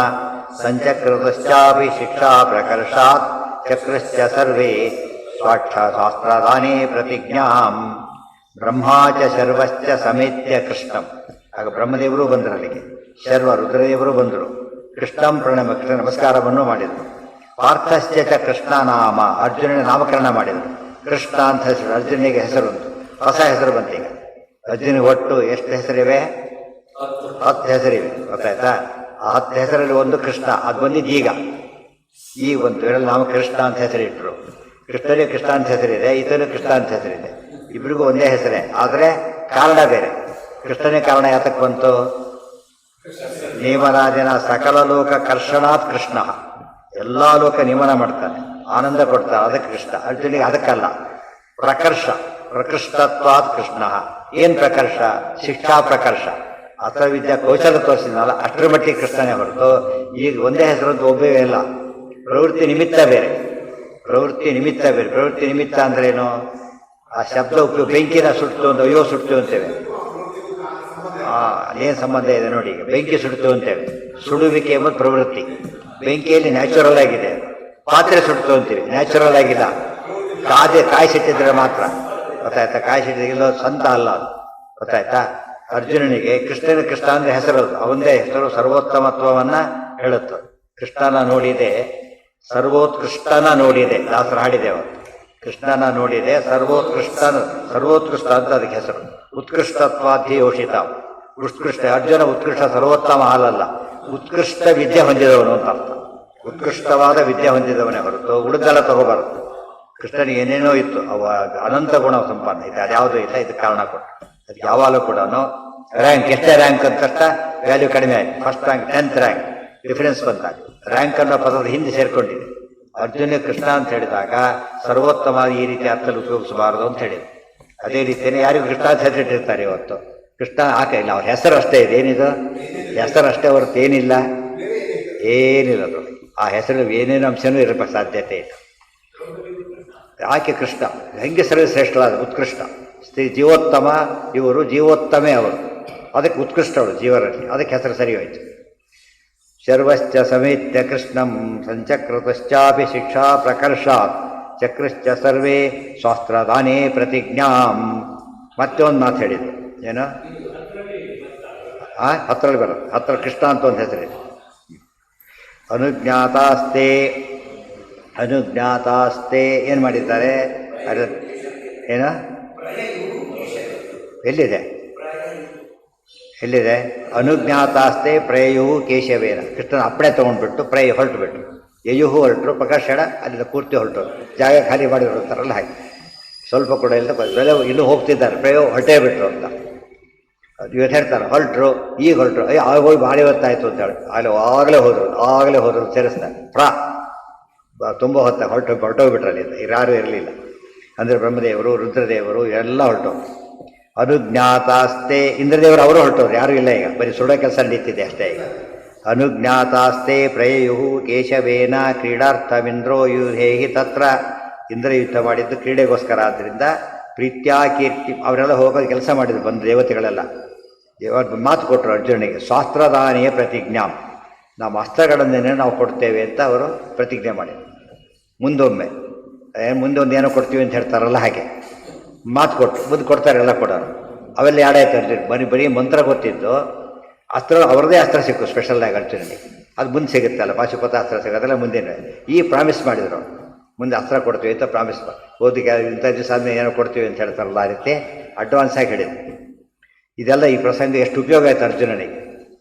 ಸಂಚಕೃತಶ್ಚಾಪಿ ಶಿಕ್ಷಾ ಪ್ರಕರ್ಷಾತ್ ಚಕ್ರಶ್ಚ ಸರ್ವೇ ಶಾಸ್ತ್ರದಾನೇ ಪ್ರತಿಜ್ಞಾಂ. ಬ್ರಹ್ಮಾಚ ಶರ್ವಶ್ಚ ಸಮೇತ್ಯ ಕೃಷ್ಣಂ. ಆಗ ಬ್ರಹ್ಮದೇವರು ಬಂದರು ಅಲ್ಲಿಗೆ, ಶರ್ವ ರುದ್ರದೇವರು ಬಂದರು. ಕೃಷ್ಣಂ ಪ್ರಣಮ, ಕೃಷ್ಣ ನಮಸ್ಕಾರವನ್ನು ಮಾಡಿದರು. ಪಾರ್ಥಶ್ಚ ಚ ಕೃಷ್ಣನಾಮ, ಅರ್ಜುನನ ನಾಮಕರಣ ಮಾಡಿದರು. ಕೃಷ್ಣ ಅಂತ ಹೆಸರು, ಅರ್ಜುನಿಗೆ ಹೆಸರುಂಟು, ಹೊಸ ಹೆಸರು ಬಂತೀಗ. ಅರ್ಜುನಿಗೆ ಒಟ್ಟು ಎಷ್ಟು ಹೆಸರಿವೆ? 10 ಹೆಸರಿವೆ, ಗೊತ್ತಾಯ್ತಾ? ಆ 10 ಹೆಸರಲ್ಲಿ ಒಂದು ಕೃಷ್ಣ, ಅದು ಬಂದಿದ್ದು ಈಗ ಒಂದು ಇದರಲ್ಲಿ ನಾವು ಕೃಷ್ಣ ಅಂತ ಹೆಸರಿಟ್ಟರು. ಕೃಷ್ಣನಿಗೆ ಕೃಷ್ಣ ಅಂತ ಹೆಸರಿದೆ, ಈತನಿಗೆ ಕೃಷ್ಣ ಅಂತ ಹೆಸರಿದೆ. ಇಬ್ಬರಿಗೂ ಒಂದೇ ಹೆಸರೇ, ಆದರೆ ಕಾರಣ ಬೇರೆ. ಕೃಷ್ಣನೇ ಕಾರಣ ಯಾತಕ್ಕೆ ಬಂತು? ನಿಯಮರಾಜನ ಸಕಲ ಲೋಕ ಕರ್ಷಣಾತ್ ಕೃಷ್ಣ, ಎಲ್ಲ ಲೋಕ ನಿಯಮನ ಮಾಡ್ತಾನೆ, ಆನಂದ ಕೊಡ್ತಾನೆ, ಅದಕ್ಕೆ ಕೃಷ್ಣ. ಅರ್ಜುನಿಗೆ ಅದಕ್ಕಲ್ಲ, ಪ್ರಕರ್ಷ, ಪ್ರಕೃಷ್ಟತ್ವಾತ್ ಕೃಷ್ಣ. ಏನ್ ಪ್ರಕರ್ಷ? ಶಿಕ್ಷಾ ಪ್ರಕರ್ಷ, ಅರ್ಥವಿದ್ಯಾ ಕೌಶಲ ತೋರಿಸಿದ್ನಲ್ಲ, ಅಷ್ಟರ ಮಟ್ಟಿಗೆ ಕೃಷ್ಣನೇ ಹೊರತು ಈಗ ಒಂದೇ ಹೆಸರಂತೂ ಒಬ್ಬೇ ಇಲ್ಲ. ಪ್ರವೃತ್ತಿ ನಿಮಿತ್ತ ಬೇರೆ, ಪ್ರವೃತ್ತಿ ನಿಮಿತ್ತ ಬೇರೆ. ಪ್ರವೃತ್ತಿ ನಿಮಿತ್ತ ಅಂದ್ರೇನು? ಆ ಶಬ್ದ ಉಪಯೋಗ. ಬೆಂಕಿನ ಸುಟ್ಟು ಅಂತ, ಅಯ್ಯೋ ಸುಟ್ಟು ಅಂತೇವೆ. ಏನು ಸಂಬಂಧ ಇದೆ ನೋಡಿ. ಈಗ ಬೆಂಕಿ ಸುಡ್ತು ಅಂತೇವೆ, ಸುಡುವಿಕೆ ಎಂಬುದು ಪ್ರವೃತ್ತಿ. ಬೆಂಕಿಯಲ್ಲಿ ನ್ಯಾಚುರಲ್ ಆಗಿದೆ. ಪಾತ್ರೆ ಸುಡ್ತು ಅಂತೀವಿ, ನ್ಯಾಚುರಲ್ ಆಗಿಲ್ಲ. ಕಾಯಿ ಸಿಟ್ಟಿದ್ರೆ ಮಾತ್ರ, ಗೊತ್ತಾಯ್ತಾ? ಕಾಯಿ ಸಿಟ್ಟಿಲ್ಲ, ಸ್ವಂತ ಅಲ್ಲ ಅದು, ಗೊತ್ತಾಯ್ತಾ? ಅರ್ಜುನನಿಗೆ ಕೃಷ್ಣನ ಕೃಷ್ಣ ಅಂದ್ರೆ ಹೆಸರು, ಅವಂದೇ ಹೆಸರು ಸರ್ವೋತ್ತಮತ್ವವನ್ನ ಹೇಳುತ್ತೆ. ಕೃಷ್ಣನ ನೋಡಿದೆ, ಸರ್ವೋತ್ಕೃಷ್ಟನ ನೋಡಿದೆ, ದಾಸರು ಹಾಡಿದೆ ಅವತ್ತು. ಕೃಷ್ಣನ ನೋಡಿದೆ, ಸರ್ವೋತ್ಕೃಷ್ಟ ಅಂತ ಅದಕ್ಕೆ ಹೆಸರು. ಉತ್ಕೃಷ್ಟತ್ವಾಧಿ ಯೋಷಿತ, ಉತ್ಕೃಷ್ಟ. ಅರ್ಜುನ ಉತ್ಕೃಷ್ಟ, ಸರ್ವೋತ್ತಮ ಹಾಲಲ್ಲ, ಉತ್ಕೃಷ್ಟ ವಿದ್ಯೆ ಹೊಂದಿದವನು ಅಂತ ಅರ್ಥ. ಉತ್ಕೃಷ್ಟವಾದ ವಿದ್ಯೆ ಹೊಂದಿದವನೇ ಹೊರತು ಉಳಿದೆಲ್ಲ ತಗೋಬಾರದು. ಕೃಷ್ಣನಿಗೆ ಏನೇನೋ ಇತ್ತು, ಅವ ಅನಂತ ಗುಣ ಸಂಪಾದನೆ ಇದೆ, ಅದ್ಯಾವುದೂ ಇಲ್ಲ. ಇದಕ್ಕೆ ಕಾರಣ ಕೊಟ್ಟು ಅದಕ್ಕೆ ಯಾವಾಗಲೂ ಕೂಡ ರ್ಯಾಂಕ್, ಎಷ್ಟೇ ರ್ಯಾಂಕ್ ಅಂತ ತಕ್ಷಣ ವ್ಯಾಲ್ಯೂ ಕಡಿಮೆ ಆಯ್ತು. First rank 10th rank difference ಬಂದಾಗ ರ್ಯಾಂಕ್ ಅನ್ನೋ ಪದದ ಹಿಂದೆ ಸೇರ್ಕೊಂಡಿದೆ. ಅರ್ಜುನ ಕೃಷ್ಣ ಅಂತ ಹೇಳಿದಾಗ ಸರ್ವೋತ್ತಮ ಈ ರೀತಿ ಅರ್ಥದಲ್ಲಿ ಉಪಯೋಗಿಸಬಾರದು ಅಂತ ಹೇಳಿದೆ. ಅದೇ ರೀತಿಯೇ ಯಾರಿಗೂ ಕೃಷ್ಣ ಅಂತ ಹೆಸರಿಟ್ಟಿರ್ತಾರೆ ಇವತ್ತು. ಕೃಷ್ಣ ಇಲ್ಲ, ಅವ್ರ ಹೆಸರು ಅಷ್ಟೇ ಇದೆ. ಏನಿದು? ಹೆಸರು ಅಷ್ಟೇ ಹೊರತು ಏನಿಲ್ಲ, ಏನಿಲ್ಲ. ಆ ಹೆಸರು ಏನೇನು ಅಂಶನೂ ಇರಬೇಕು ಸಾಧ್ಯತೆ ಇಲ್ಲ. ಆಕೆ ಕೃಷ್ಣ ಹೆಂಗಸರಲ್ಲಿ ಶ್ರೇಷ್ಠವಾದ ಉತ್ಕೃಷ್ಟ ಸ್ತ್ರೀ, ಜೀವೋತ್ತಮ. ಇವರು ಜೀವೋತ್ತಮೆ ಅವರು, ಅದಕ್ಕೆ ಉತ್ಕೃಷ್ಟವಳು ಜೀವರಲ್ಲಿ, ಅದಕ್ಕೆ ಹೆಸರು ಸರಿ ಹೋಯ್ತು. ಶರ್ವಶ್ಚ ಸಮೇತ್ಯ ಕೃಷ್ಣಂ ಸಂಚಕೃತಶ್ಚಾಪಿ ಶಿಕ್ಷಾ ಪ್ರಕರ್ಷಾತ್ ಚಕ್ರಶ್ಚ ಸರ್ವೇ ಶಾಸ್ತ್ರದಾನೇ ಪ್ರತಿಜ್ಞಾಂ. ಮತ್ತೆ ಒಂದು ಮಾತು ಹೇಳಿದ್ರು, ಏನು? ಹತ್ತರಲ್ಲಿ ಬರೋದು, ಹತ್ರ ಕೃಷ್ಣ ಅಂತ ಒಂದು ಹೆಸರಿದೆ. ಅನುಜ್ಞಾತಾಸ್ತೆ ಏನು ಮಾಡಿದ್ದಾರೆ? ಏನು? ಎಲ್ಲಿದೆ? ಅನುಜ್ಞಾತಾಸ್ತೆ ಪ್ರಯುಹು ಕೇಶವೇನ. ಕೃಷ್ಣನ ಅಪ್ಪಣೆ ತೊಗೊಂಡ್ಬಿಟ್ಟು ಪ್ರಯ ಹೊರಟುಬಿಟ್ಟು, ಯಯುಹು ಹೊರಟರು, ಪ್ರಕಾಶಣ ಅಲ್ಲಿಂದ ಪೂರ್ತಿ ಹೊರಟರು. ಜಾಗ ಖಾಲಿ ಮಾಡಿ ಹೊರಡ್ತಾರಲ್ಲ ಹಾಗೆ, ಸ್ವಲ್ಪ ಕೂಡ ಇಲ್ಲ. ಇನ್ನೂ ಹೋಗ್ತಿದ್ದಾರೆ, ಪ್ರಯೋ ಹೊರಟೇ ಬಿಟ್ರು ಅಂತ ಇವತ್ತು ಹೇಳ್ತಾರೆ. ಹೊರಟರು, ಈಗ ಹೊರಟರು, ಆಗ ಹೋಗಿ ಭಾಳ ಹೊತ್ತಾಯ್ತು ಅಂತ ಹೇಳಿ ಆಗಲೇ ಹೋದ್ರು ಸೇರಿಸ್ತಾರೆ. ತುಂಬ ಹೊತ್ತ ಹೊರಟೋಗ್ಬಿಟ್ರಲ್ಲಿ, ಯಾರೂ ಇರಲಿಲ್ಲ. ಅಂದರೆ ಬ್ರಹ್ಮದೇವರು, ರುದ್ರದೇವರು ಎಲ್ಲ ಹೊರಟೋರು. ಅನುಜ್ಞಾತಾಸ್ತೆ ಇಂದ್ರದೇವರು ಅವರು ಹೊರಟೋರು, ಯಾರೂ ಇಲ್ಲ ಈಗ, ಬರೀ ಸುಡೋ ಕೆಲಸ ನಡೀತಿದೆ ಅಷ್ಟೇ ಈಗ. ಅನುಜ್ಞಾತಾಸ್ತೆ ಪ್ರಯುಹು ಕೇಶವೇನ ಕ್ರೀಡಾರ್ಥಮಿಂದ್ರೋ ಯುಧೇಹಿ ತತ್ರ. ಇಂದ್ರ ಯುದ್ಧ ಮಾಡಿದ್ದು ಕ್ರೀಡೆಗೋಸ್ಕರ, ಆದ್ದರಿಂದ ಪ್ರೀತ್ಯಾ ಕೀರ್ತಿ ಅವರೆಲ್ಲ ಹೋಗೋದು ಕೆಲಸ ಮಾಡಿದ್ರು. ಬಂದು ದೇವತೆಗಳೆಲ್ಲ ಮಾತು ಕೊಟ್ಟರು ಅರ್ಜುನಿಗೆ, ಶಾಸ್ತ್ರದಾನೇಯ ಪ್ರತಿಜ್ಞಾಂ, ನಮ್ಮ ಅಸ್ತ್ರಗಳನ್ನೇ ನಾವು ಕೊಡ್ತೇವೆ ಅಂತ ಅವರು ಪ್ರತಿಜ್ಞೆ ಮಾಡಿದರು. ಮುಂದೊಮ್ಮೆ ಮುಂದೆ ಒಂದು ಏನೋ ಕೊಡ್ತೀವಿ ಅಂತ ಹೇಳ್ತಾರಲ್ಲ ಹಾಗೆ ಮಾತು ಕೊಟ್ಟು ಮುಂದೆ ಕೊಡ್ತಾರೆ ಎಲ್ಲ ಕೊಡೋರು. ಅವೆಲ್ಲ ಯಾಡಾಯ್ತು ಅರ್ಜುನ್ ಬರೀ ಮಂತ್ರ ಗೊತ್ತಿದ್ದು ಅಸ್ತ್ರ ಅವ್ರದ್ದೇ ಅಸ್ತ್ರ ಸಿಕ್ಕು ಸ್ಪೆಷಲ್ಲಾಗಿ ಅರ್ಜುನಿಗೆ. ಅದು ಮುಂದೆ ಸಿಗುತ್ತಲ್ಲ ಪಾಶುಪತ ಅಸ್ತ್ರ ಸಿಗೋದೆಲ್ಲ ಮುಂದಿನ ಈ ಪ್ರಾಮಿಸ್ ಮಾಡಿದರು ಮುಂದೆ ಅಸ್ತ್ರ ಕೊಡ್ತೀವಿ ಅಂತ ಪ್ರಾಮಿಸ್ ಓದಿಗೆ ಇಂಥ ದಿವಸ ಆದ್ಮೇಲೆ ಏನೋ ಕೊಡ್ತೀವಿ ಅಂತ ಹೇಳ್ತಾರಲ್ಲ ಆ ರೀತಿ ಅಡ್ವಾನ್ಸ್ ಆಗಿ ಹೇಳಿದ್ರು. ಇದೆಲ್ಲ ಈ ಪ್ರಸಂಗ ಎಷ್ಟು ಉಪಯೋಗ ಆಯ್ತು ಅರ್ಜುನನಿಗೆ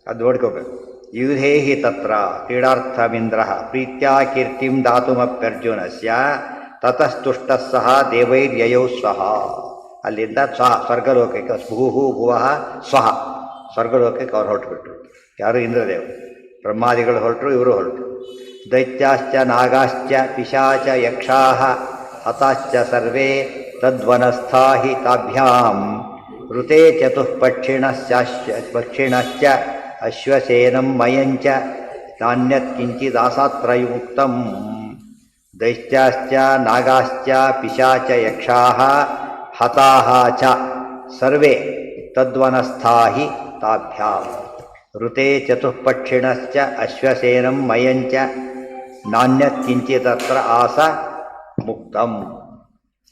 ಅದು ನೋಡ್ಕೋಬೇಕು. ಯುಧೇಹಿ ತತ್ರ ಕ್ರೀಡಾರ್ಥಮಿಂದ್ರ ಪ್ರೀತ್ಯಾ ಕೀರ್ತಿಂ ದಾತುಮಪ್ಯರ್ಜುನಸ್ಯ ತತಸ್ತುಷ್ಟ ಸಹ ದೇವೈರ್ಯಯೌ ಸ್ವಹ. ಅಲ್ಲಿಂದ ಸ್ವರ್ಗಲೋಕಕ್ಕೆ ಭೂಹು ಭುವಃ ಸ್ವಹ ಸ್ವರ್ಗಲೋಕಕ್ಕೆ ಅವ್ರು ಹೊರಟುಬಿಟ್ರು. ಯಾರು ಇಂದ್ರದೇವರು, ಬ್ರಹ್ಮಾದಿಗಳು ಹೊರಟರು, ಇವರು ಹೊರಟರು. ದೈತ್ಯಾಶ್ಚ ನಾಗಾಶ್ಚ ಪಿಶಾಚ ಯಕ್ಷಾಃ ಹತಾಶ್ಚ ಸರ್ವೇ ತದ್ವನಸ್ಥಾಹಿ ತಾಭ್ಯಾಂ ಋತೆ ಪಕ್ಷಿಣಶ್ಚ ಅಶ್ವಸೇನಂ ಮಯಂಚ ನಾನ್ಯತ್ ಕಿಂಚಿದಾಸಾತ್ರಯುಕ್ತಂ. ದೈತ್ಯಾಶ್ಚ ನಾಗಾಶ್ಚ ಪಿಶಾಚ ಯಕ್ಷಾಃ ಹತಾಃ ಚ ಸರ್ವೇ ತದ್ವನಸ್ಥಾಹಿ ತಾಭ್ಯಾಂ ಋತೆ ಚತುಃಪಕ್ಷಿಣಶ್ಚ ಅಶ್ವಸೇನಂ ಮಯಂಚ ನಾಣ್ಯತ್ ಕಿಂಚಿತತ್ರ ಆಸ ಮುಕ್ತಂ.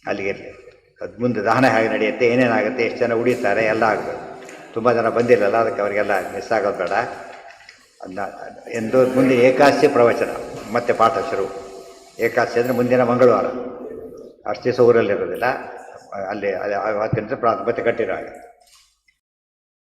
ಅಲ್ಲಿಗಿರಲಿ. ಅದು ಮುಂದೆ ದಹನ ಹೇಗೆ ನಡೆಯುತ್ತೆ, ಏನೇನಾಗುತ್ತೆ, ಎಷ್ಟು ಜನ ಉಳಿತಾರೆ ಎಲ್ಲ ಆಗಬೇಕು. ತುಂಬ ಜನ ಬಂದಿರಲಿಲ್ಲ, ಅದಕ್ಕೆ ಅವರಿಗೆಲ್ಲ ಮಿಸ್ ಆಗೋದು ಬೇಡ ಅದನ್ನ ಎಂದು. ಮುಂದೆ ಏಕಾದಶಿ ಪ್ರವಚನ ಮತ್ತೆ ಪಾಠ ಶುರು. ಏಕಾದಶಿ ಅಂದರೆ ಮುಂದಿನ ಮಂಗಳವಾರ. ಅಷ್ಟು ದಿವಸ ಊರಲ್ಲಿರೋದಿಲ್ಲ, ಅಲ್ಲಿ 10 ಗಂಟೆ ಮತ್ತೆ ಕಟ್ಟಿರೋ ಹಾಗೆ.